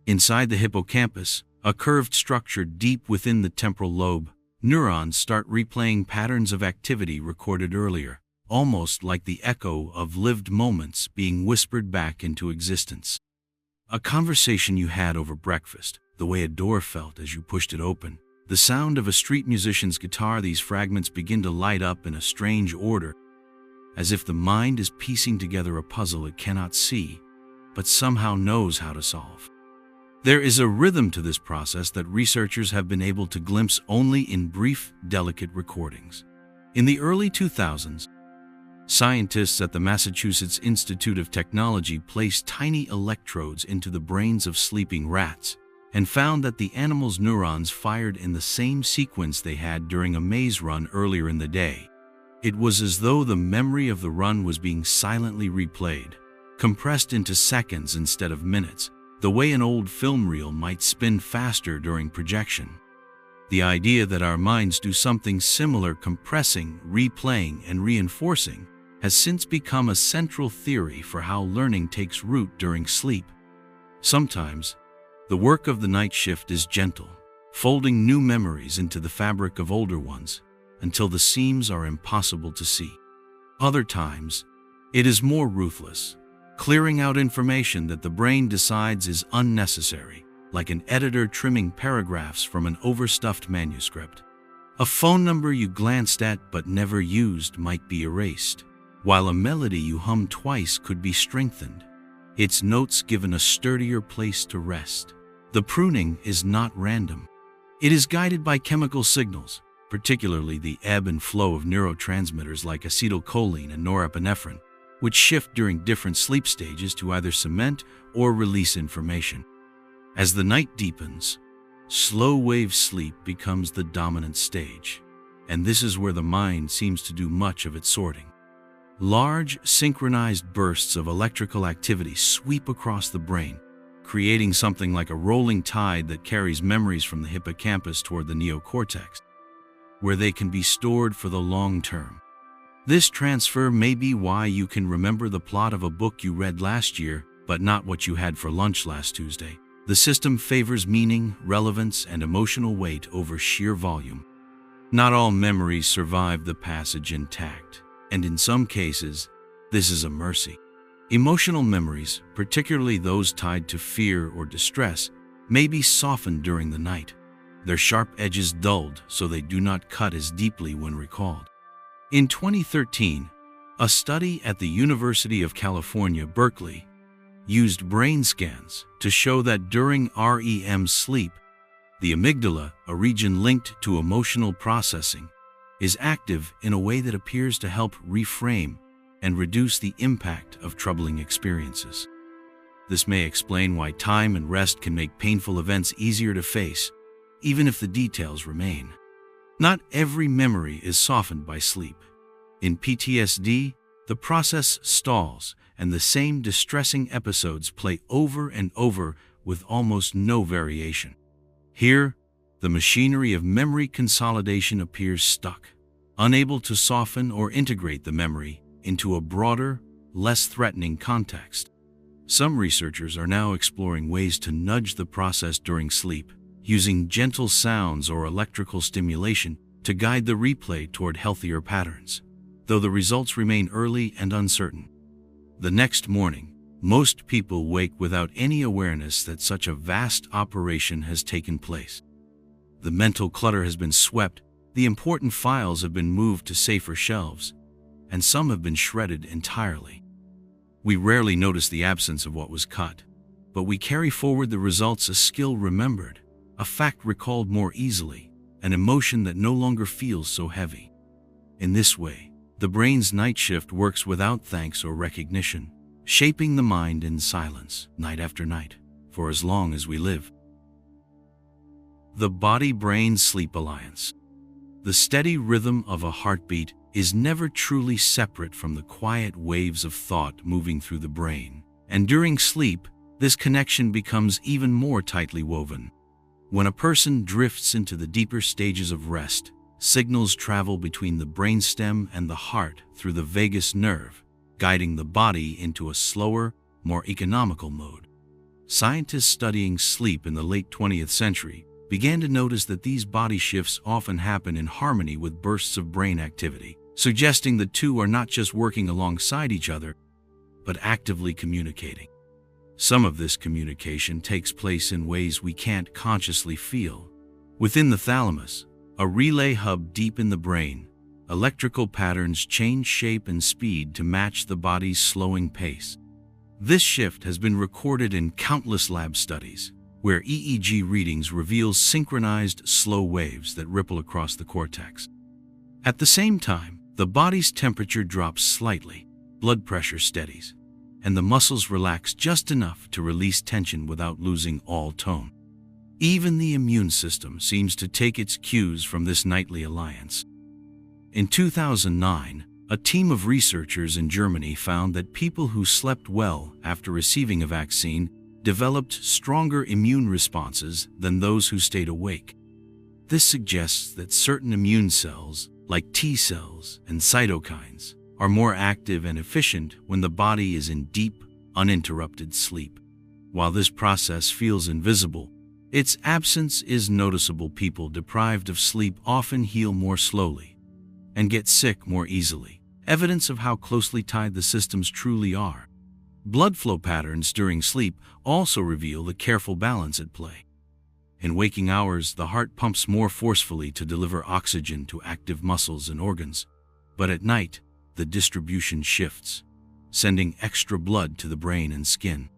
Inside the hippocampus, a curved structure deep within the temporal lobe, neurons start replaying patterns of activity recorded earlier, almost like the echo of lived moments being whispered back into existence. A conversation you had over breakfast, the way a door felt as you pushed it open, the sound of a street musician's guitar. These fragments begin to light up in a strange order, as if the mind is piecing together a puzzle it cannot see, but somehow knows how to solve. There is a rhythm to this process that researchers have been able to glimpse only in brief, delicate recordings. In the early 2000s, scientists at the Massachusetts Institute of Technology placed tiny electrodes into the brains of sleeping rats and found that the animals' neurons fired in the same sequence they had during a maze run earlier in the day. It was as though the memory of the run was being silently replayed, compressed into seconds instead of minutes, the way an old film reel might spin faster during projection. The idea that our minds do something similar, compressing, replaying, and reinforcing, has since become a central theory for how learning takes root during sleep. Sometimes, the work of the night shift is gentle, folding new memories into the fabric of older ones until the seams are impossible to see. Other times, it is more ruthless, clearing out information that the brain decides is unnecessary, like an editor trimming paragraphs from an overstuffed manuscript. A phone number you glanced at but never used might be erased, while a melody you hummed twice could be strengthened, its notes given a sturdier place to rest. The pruning is not random. It is guided by chemical signals, particularly the ebb and flow of neurotransmitters like acetylcholine and norepinephrine, which shift during different sleep stages to either cement or release information. As the night deepens, slow-wave sleep becomes the dominant stage, and this is where the mind seems to do much of its sorting. Large, synchronized bursts of electrical activity sweep across the brain, creating something like a rolling tide that carries memories from the hippocampus toward the neocortex, where they can be stored for the long term. This transfer may be why you can remember the plot of a book you read last year, but not what you had for lunch last Tuesday. The system favors meaning, relevance, and emotional weight over sheer volume. Not all memories survive the passage intact, and in some cases, this is a mercy. Emotional memories, particularly those tied to fear or distress, may be softened during the night, their sharp edges dulled so they do not cut as deeply when recalled. In 2013, a study at the University of California, Berkeley, used brain scans to show that during REM sleep, the amygdala, a region linked to emotional processing, is active in a way that appears to help reframe and reduce the impact of troubling experiences. This may explain why time and rest can make painful events easier to face, even if the details remain. Not every memory is softened by sleep. In PTSD, the process stalls, and the same distressing episodes play over and over with almost no variation. Here, the machinery of memory consolidation appears stuck, unable to soften or integrate the memory into a broader, less threatening context. Some researchers are now exploring ways to nudge the process during sleep, using gentle sounds or electrical stimulation to guide the replay toward healthier patterns, though the results remain early and uncertain. The next morning, Most people wake without any awareness that such a vast operation has taken place. The mental clutter has been swept, the important files have been moved to safer shelves, and some have been shredded entirely. We rarely notice the absence of what was cut, but we carry forward the results: a skill remembered, a fact recalled more easily, an emotion that no longer feels so heavy. In this way, the brain's night shift works without thanks or recognition, shaping the mind in silence, night after night, for as long as we live. The body-brain sleep alliance. The steady rhythm of a heartbeat is never truly separate from the quiet waves of thought moving through the brain, and during sleep, this connection becomes even more tightly woven. When a person drifts into the deeper stages of rest, signals travel between the brainstem and the heart through the vagus nerve, guiding the body into a slower, more economical mode. Scientists studying sleep in the late 20th century began to notice that these body shifts often happen in harmony with bursts of brain activity, suggesting the two are not just working alongside each other, but actively communicating. Some of this communication takes place in ways we can't consciously feel. Within the thalamus, a relay hub deep in the brain, electrical patterns change shape and speed to match the body's slowing pace. This shift has been recorded in countless lab studies, where EEG readings reveal synchronized slow waves that ripple across the cortex. At the same time, the body's temperature drops slightly, blood pressure steadies, and the muscles relax just enough to release tension without losing all tone. Even the immune system seems to take its cues from this nightly alliance. In 2009, a team of researchers in Germany found that people who slept well after receiving a vaccine developed stronger immune responses than those who stayed awake. This suggests that certain immune cells, like T cells and cytokines, are more active and efficient when the body is in deep, uninterrupted sleep. While this process feels invisible, its absence is noticeable. People deprived of sleep often heal more slowly and get sick more easily, evidence of how closely tied the systems truly are. Blood flow patterns during sleep also reveal the careful balance at play. In waking hours, the heart pumps more forcefully to deliver oxygen to active muscles and organs, but at night, the distribution shifts, sending extra blood to the brain and skin.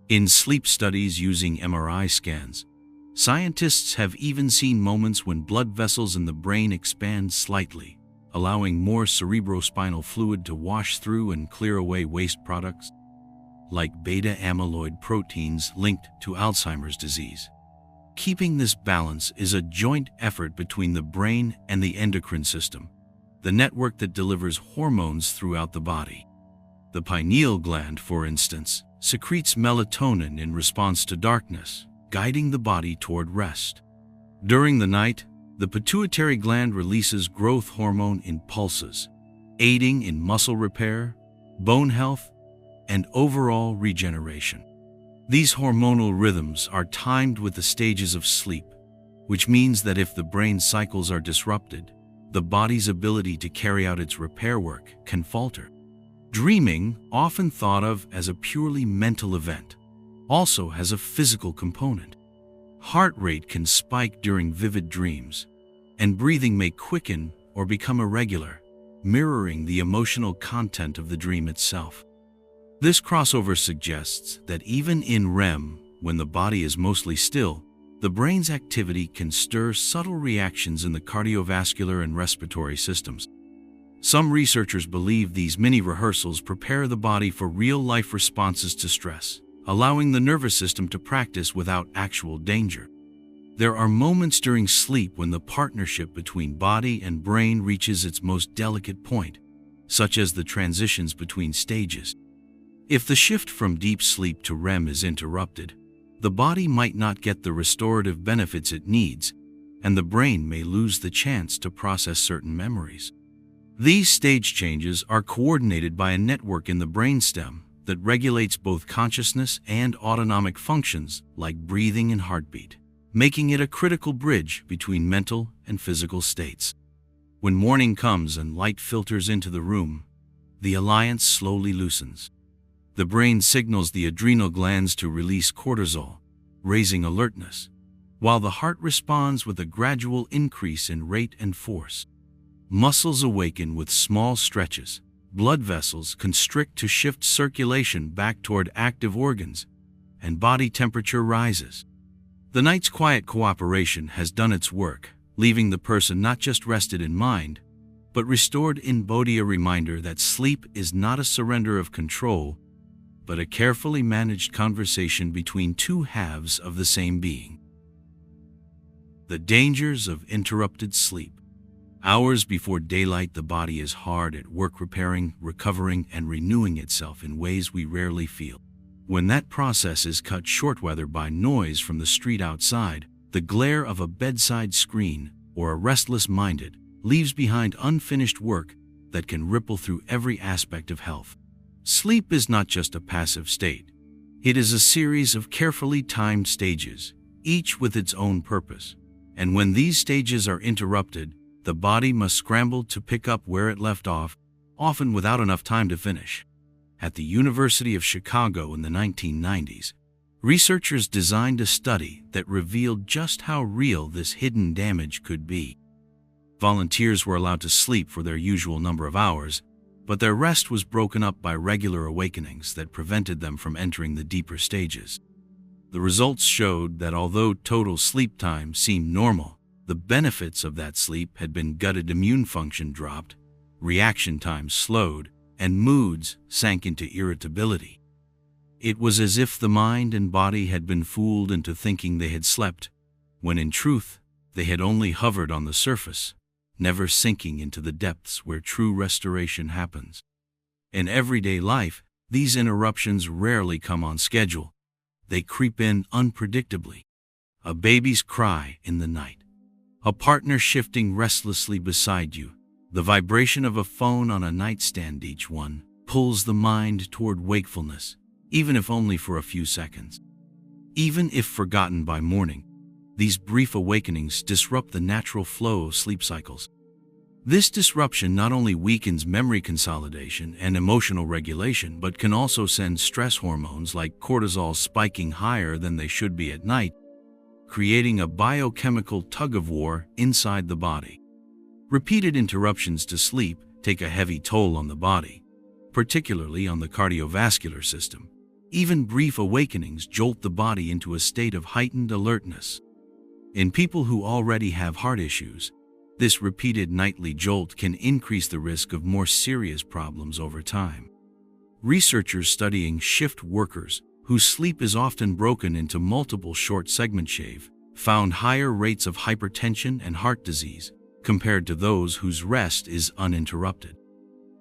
In sleep studies using MRI scans, scientists have even seen moments when blood vessels in the brain expand slightly, allowing more cerebrospinal fluid to wash through and clear away waste products, like beta-amyloid proteins linked to Alzheimer's disease. Keeping this balance is a joint effort between the brain and the endocrine system, the network that delivers hormones throughout the body. The pineal gland, for instance, secretes melatonin in response to darkness, guiding the body toward rest. During the night, the pituitary gland releases growth hormone in pulses, aiding in muscle repair, bone health, and overall regeneration. These hormonal rhythms are timed with the stages of sleep, which means that if the brain cycles are disrupted, the body's ability to carry out its repair work can falter. Dreaming, often thought of as a purely mental event, also has a physical component. Heart rate can spike during vivid dreams, and breathing may quicken or become irregular, mirroring the emotional content of the dream itself. This crossover suggests that even in REM, when the body is mostly still, the brain's activity can stir subtle reactions in the cardiovascular and respiratory systems. Some researchers believe these mini-rehearsals prepare the body for real-life responses to stress, allowing the nervous system to practice without actual danger. There are moments during sleep when the partnership between body and brain reaches its most delicate point, such as the transitions between stages. If the shift from deep sleep to REM is interrupted, the body might not get the restorative benefits it needs, and the brain may lose the chance to process certain memories. These stage changes are coordinated by a network in the brainstem that regulates both consciousness and autonomic functions like breathing and heartbeat, making it a critical bridge between mental and physical states. When morning comes and light filters into the room, the alliance slowly loosens. The brain signals the adrenal glands to release cortisol, raising alertness, while the heart responds with a gradual increase in rate and force. Muscles awaken with small stretches. Blood vessels constrict to shift circulation back toward active organs, and body temperature rises. The night's quiet cooperation has done its work, leaving the person not just rested in mind, but restored in body, a reminder that sleep is not a surrender of control, but a carefully managed conversation between two halves of the same being. The dangers of interrupted sleep. Hours before daylight, the body is hard at work repairing, recovering, and renewing itself in ways we rarely feel. When that process is cut short, whether by noise from the street outside, the glare of a bedside screen, or a restless-minded, leaves behind unfinished work that can ripple through every aspect of health. Sleep is not just a passive state. It is a series of carefully timed stages, each with its own purpose. And when these stages are interrupted, the body must scramble to pick up where it left off, often without enough time to finish. At the University of Chicago in the 1990s, researchers designed a study that revealed just how real this hidden damage could be. Volunteers were allowed to sleep for their usual number of hours, but their rest was broken up by regular awakenings that prevented them from entering the deeper stages. The results showed that although total sleep time seemed normal, the benefits of that sleep had been gutted. Immune function dropped, reaction times slowed, and moods sank into irritability. It was as if the mind and body had been fooled into thinking they had slept, when in truth, they had only hovered on the surface, never sinking into the depths where true restoration happens. In everyday life, these interruptions rarely come on schedule. They creep in unpredictably. A baby's cry in the night, a partner shifting restlessly beside you, the vibration of a phone on a nightstand. Each one pulls the mind toward wakefulness, even if only for a few seconds. Even if forgotten by morning, these brief awakenings disrupt the natural flow of sleep cycles. This disruption not only weakens memory consolidation and emotional regulation, but can also send stress hormones like cortisol spiking higher than they should be at night, creating a biochemical tug-of-war inside the body. Repeated interruptions to sleep take a heavy toll on the body, particularly on the cardiovascular system. Even brief awakenings jolt the body into a state of heightened alertness. In people who already have heart issues, this repeated nightly jolt can increase the risk of more serious problems over time. Researchers studying shift workers, whose sleep is often broken into multiple short segment shifts, found higher rates of hypertension and heart disease compared to those whose rest is uninterrupted.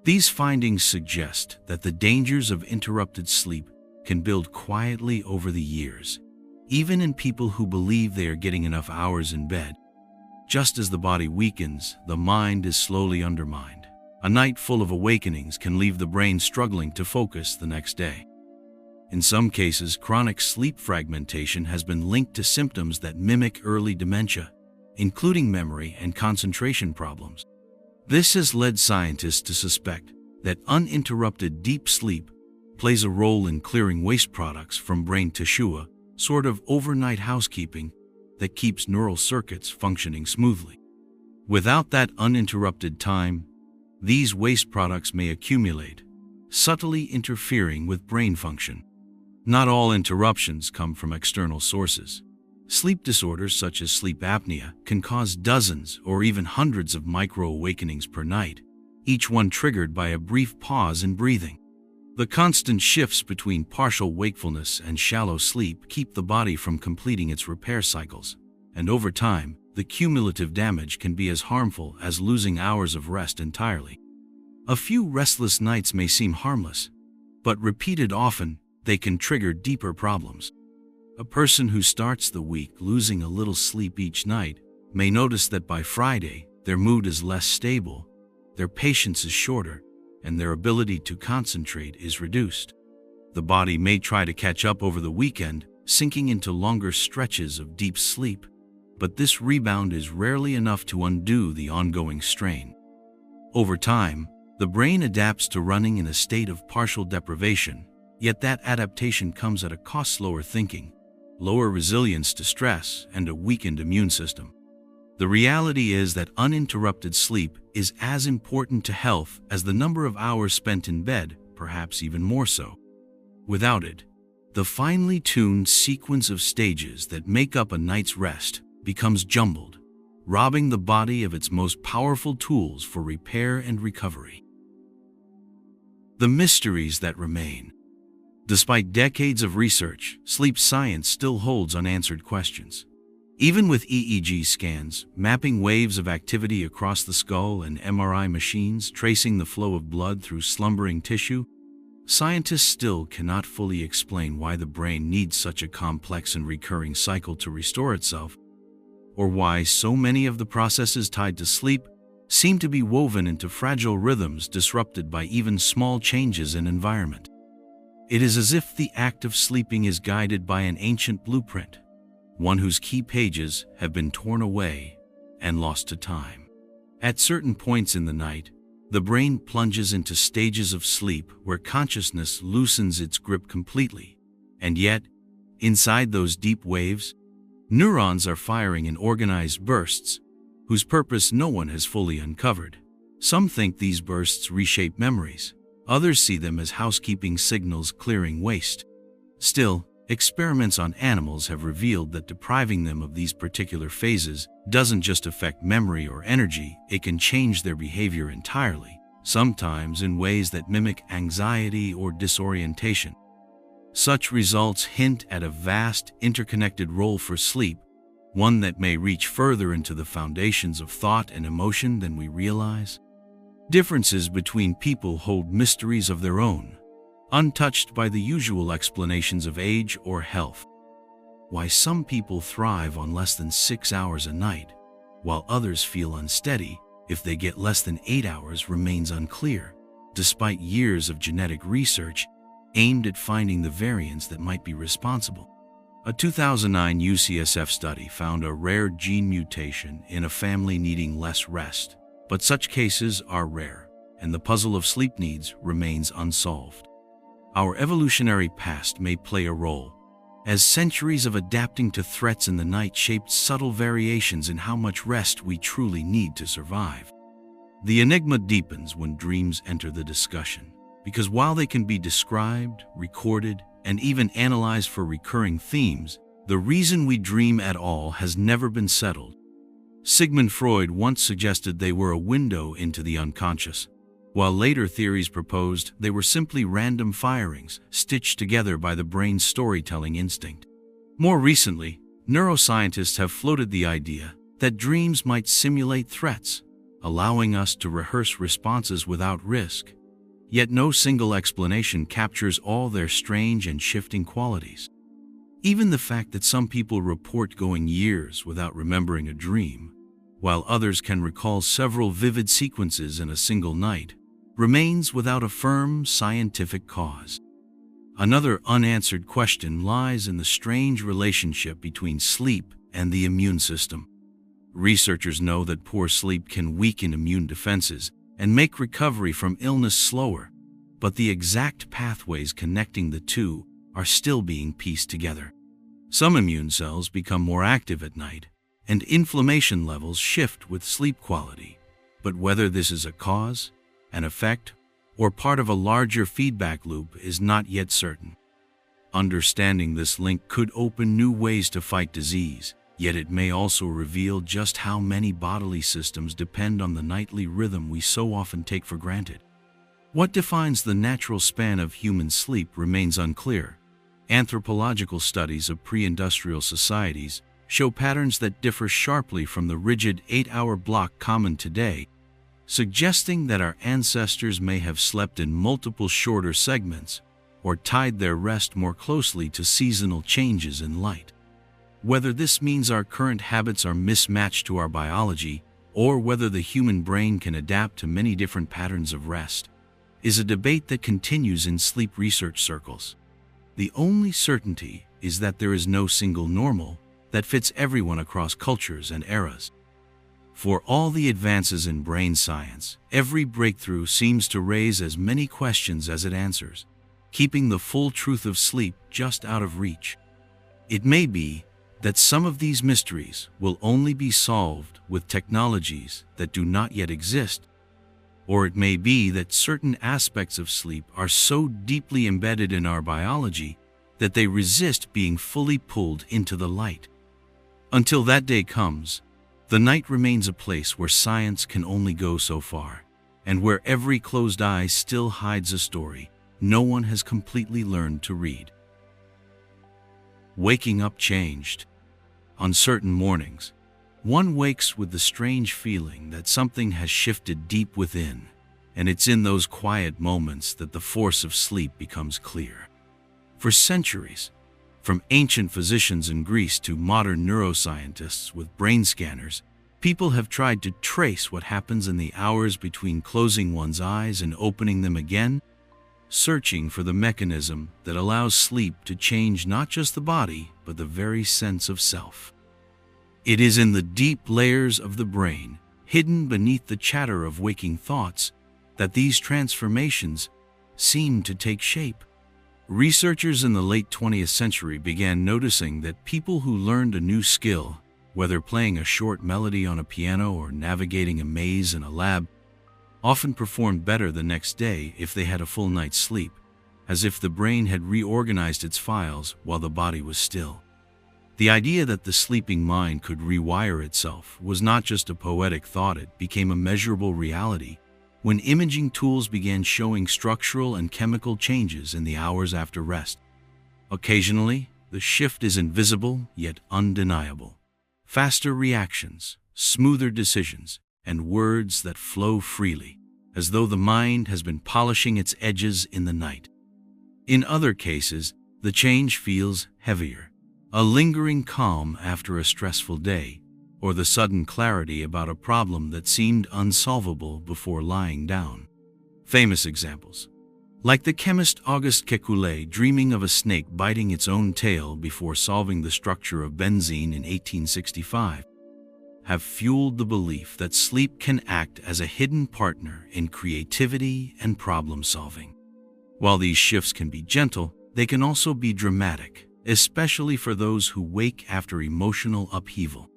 These findings suggest that the dangers of interrupted sleep can build quietly over the years, even in people who believe they are getting enough hours in bed. Just as the body weakens, the mind is slowly undermined. A night full of awakenings can leave the brain struggling to focus the next day. In some cases, chronic sleep fragmentation has been linked to symptoms that mimic early dementia, including memory and concentration problems. This has led scientists to suspect that uninterrupted deep sleep plays a role in clearing waste products from brain tissue, a sort of overnight housekeeping that keeps neural circuits functioning smoothly. Without that uninterrupted time, these waste products may accumulate, subtly interfering with brain function. Not all interruptions come from external sources. Sleep disorders such as sleep apnea can cause dozens or even hundreds of micro-awakenings per night, each one triggered by a brief pause in breathing. The constant shifts between partial wakefulness and shallow sleep keep the body from completing its repair cycles, and over time, the cumulative damage can be as harmful as losing hours of rest entirely. A few restless nights may seem harmless, but repeated often, they can trigger deeper problems. A person who starts the week losing a little sleep each night may notice that by Friday, their mood is less stable, their patience is shorter, and their ability to concentrate is reduced. The body may try to catch up over the weekend, sinking into longer stretches of deep sleep, but this rebound is rarely enough to undo the ongoing strain. Over time, the brain adapts to running in a state of partial deprivation, Yet that adaptation comes at a cost: slower thinking, lower resilience to stress, and a weakened immune system. The reality is that uninterrupted sleep is as important to health as the number of hours spent in bed, perhaps even more so. Without it, the finely tuned sequence of stages that make up a night's rest becomes jumbled, robbing the body of its most powerful tools for repair and recovery. The mysteries that remain. Despite decades of research, sleep science still holds unanswered questions. Even with EEG scans, mapping waves of activity across the skull, and MRI machines tracing the flow of blood through slumbering tissue, scientists still cannot fully explain why the brain needs such a complex and recurring cycle to restore itself, or why so many of the processes tied to sleep seem to be woven into fragile rhythms disrupted by even small changes in environment. It is as if the act of sleeping is guided by an ancient blueprint, one whose key pages have been torn away and lost to time. At certain points in the night, the brain plunges into stages of sleep where consciousness loosens its grip completely, and yet, inside those deep waves, neurons are firing in organized bursts, whose purpose no one has fully uncovered. Some think these bursts reshape memories. Others see them as housekeeping signals clearing waste. Still, experiments on animals have revealed that depriving them of these particular phases doesn't just affect memory or energy, it can change their behavior entirely, sometimes in ways that mimic anxiety or disorientation. Such results hint at a vast, interconnected role for sleep, one that may reach further into the foundations of thought and emotion than we realize. Differences between people hold mysteries of their own, untouched by the usual explanations of age or health. Why some people thrive on less than 6 hours a night, while others feel unsteady if they get less than 8 hours, remains unclear, despite years of genetic research aimed at finding the variants that might be responsible. A 2009 UCSF study found a rare gene mutation in a family needing less rest, but such cases are rare, and the puzzle of sleep needs remains unsolved. Our evolutionary past may play a role, as centuries of adapting to threats in the night shaped subtle variations in how much rest we truly need to survive. The enigma deepens when dreams enter the discussion, because while they can be described, recorded, and even analyzed for recurring themes, the reason we dream at all has never been settled. Sigmund Freud once suggested they were a window into the unconscious, while later theories proposed they were simply random firings stitched together by the brain's storytelling instinct. More recently, neuroscientists have floated the idea that dreams might simulate threats, allowing us to rehearse responses without risk. Yet no single explanation captures all their strange and shifting qualities. Even the fact that some people report going years without remembering a dream, while others can recall several vivid sequences in a single night, remains without a firm scientific cause. Another unanswered question lies in the strange relationship between sleep and the immune system. Researchers know that poor sleep can weaken immune defenses and make recovery from illness slower, but the exact pathways connecting the two are still being pieced together. Some immune cells become more active at night, and inflammation levels shift with sleep quality. But whether this is a cause, an effect, or part of a larger feedback loop is not yet certain. Understanding this link could open new ways to fight disease, yet it may also reveal just how many bodily systems depend on the nightly rhythm we so often take for granted. What defines the natural span of human sleep remains unclear. Anthropological studies of pre-industrial societies show patterns that differ sharply from the rigid 8-hour block common today, suggesting that our ancestors may have slept in multiple shorter segments or tied their rest more closely to seasonal changes in light. Whether this means our current habits are mismatched to our biology, or whether the human brain can adapt to many different patterns of rest, is a debate that continues in sleep research circles. The only certainty is that there is no single normal that fits everyone across cultures and eras. For all the advances in brain science, every breakthrough seems to raise as many questions as it answers. keeping the full truth of sleep just out of reach. It may be that some of these mysteries will only be solved with technologies that do not yet exist, or it may be that certain aspects of sleep are so deeply embedded in our biology that they resist being fully pulled into the light. Until that day comes, the night remains a place where science can only go so far, and where every closed eye still hides a story no one has completely learned to read. Waking up changed. On certain mornings, one wakes with the strange feeling that something has shifted deep within, and it's in those quiet moments that the force of sleep becomes clear. For centuries, from ancient physicians in Greece to modern neuroscientists with brain scanners, people have tried to trace what happens in the hours between closing one's eyes and opening them again, searching for the mechanism that allows sleep to change not just the body, but the very sense of self. It is in the deep layers of the brain, hidden beneath the chatter of waking thoughts, that these transformations seem to take shape. Researchers in the late 20th century began noticing that people who learned a new skill, whether playing a short melody on a piano or navigating a maze in a lab, often performed better the next day if they had a full night's sleep, as if the brain had reorganized its files while the body was still. The idea that the sleeping mind could rewire itself was not just a poetic thought, it became a measurable reality when imaging tools began showing structural and chemical changes in the hours after rest. Occasionally, the shift is invisible yet undeniable. Faster reactions, smoother decisions, and words that flow freely, as though the mind has been polishing its edges in the night. In other cases, the change feels heavier, a lingering calm after a stressful day, or the sudden clarity about a problem that seemed unsolvable before lying down. Famous examples, like the chemist Auguste Kekulé dreaming of a snake biting its own tail before solving the structure of benzene in 1865, have fueled the belief that sleep can act as a hidden partner in creativity and problem-solving. While these shifts can be gentle, they can also be dramatic, especially for those who wake after emotional upheaval.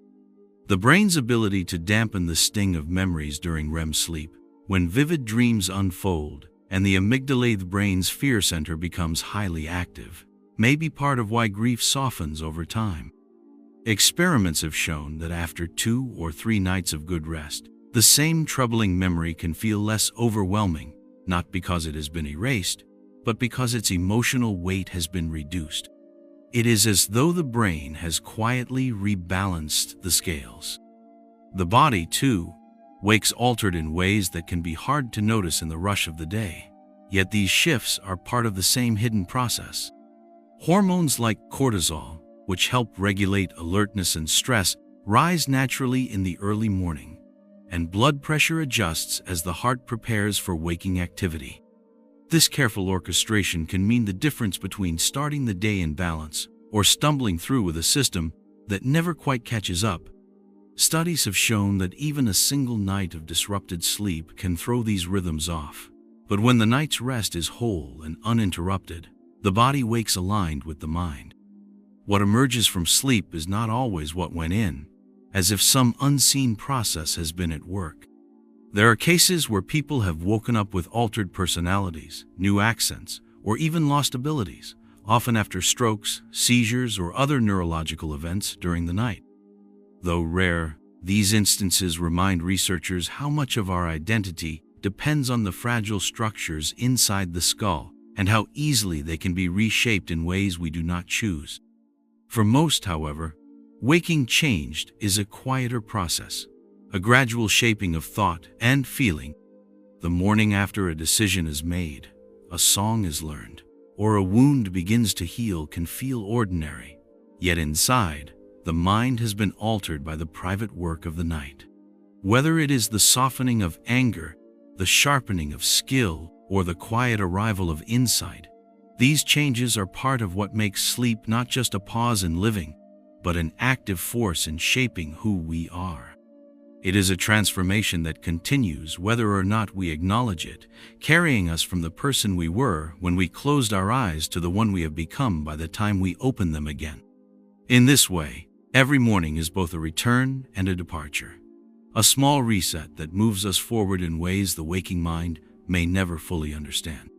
The brain's ability to dampen the sting of memories during REM sleep, when vivid dreams unfold and the amygdala, the brain's fear center, becomes highly active, may be part of why grief softens over time. Experiments have shown that after 2 or 3 nights of good rest, the same troubling memory can feel less overwhelming, not because it has been erased, but because its emotional weight has been reduced. It is as though the brain has quietly rebalanced the scales. The body, too, wakes altered in ways that can be hard to notice in the rush of the day. Yet these shifts are part of the same hidden process. Hormones like cortisol, which help regulate alertness and stress, rise naturally in the early morning, and blood pressure adjusts as the heart prepares for waking activity. This careful orchestration can mean the difference between starting the day in balance or stumbling through with a system that never quite catches up. Studies have shown that even a single night of disrupted sleep can throw these rhythms off. But when the night's rest is whole and uninterrupted, the body wakes aligned with the mind. What emerges from sleep is not always what went in, as if some unseen process has been at work. There are cases where people have woken up with altered personalities, new accents, or even lost abilities, often after strokes, seizures, or other neurological events during the night. Though rare, these instances remind researchers how much of our identity depends on the fragile structures inside the skull and how easily they can be reshaped in ways we do not choose. For most, however, waking changed is a quieter process, a gradual shaping of thought and feeling. The morning after a decision is made, a song is learned, or a wound begins to heal can feel ordinary. Yet inside, the mind has been altered by the private work of the night. Whether it is the softening of anger, the sharpening of skill, or the quiet arrival of insight, these changes are part of what makes sleep not just a pause in living, but an active force in shaping who we are. It is a transformation that continues whether or not we acknowledge it, carrying us from the person we were when we closed our eyes to the one we have become by the time we open them again. In this way, every morning is both a return and a departure, a small reset that moves us forward in ways the waking mind may never fully understand.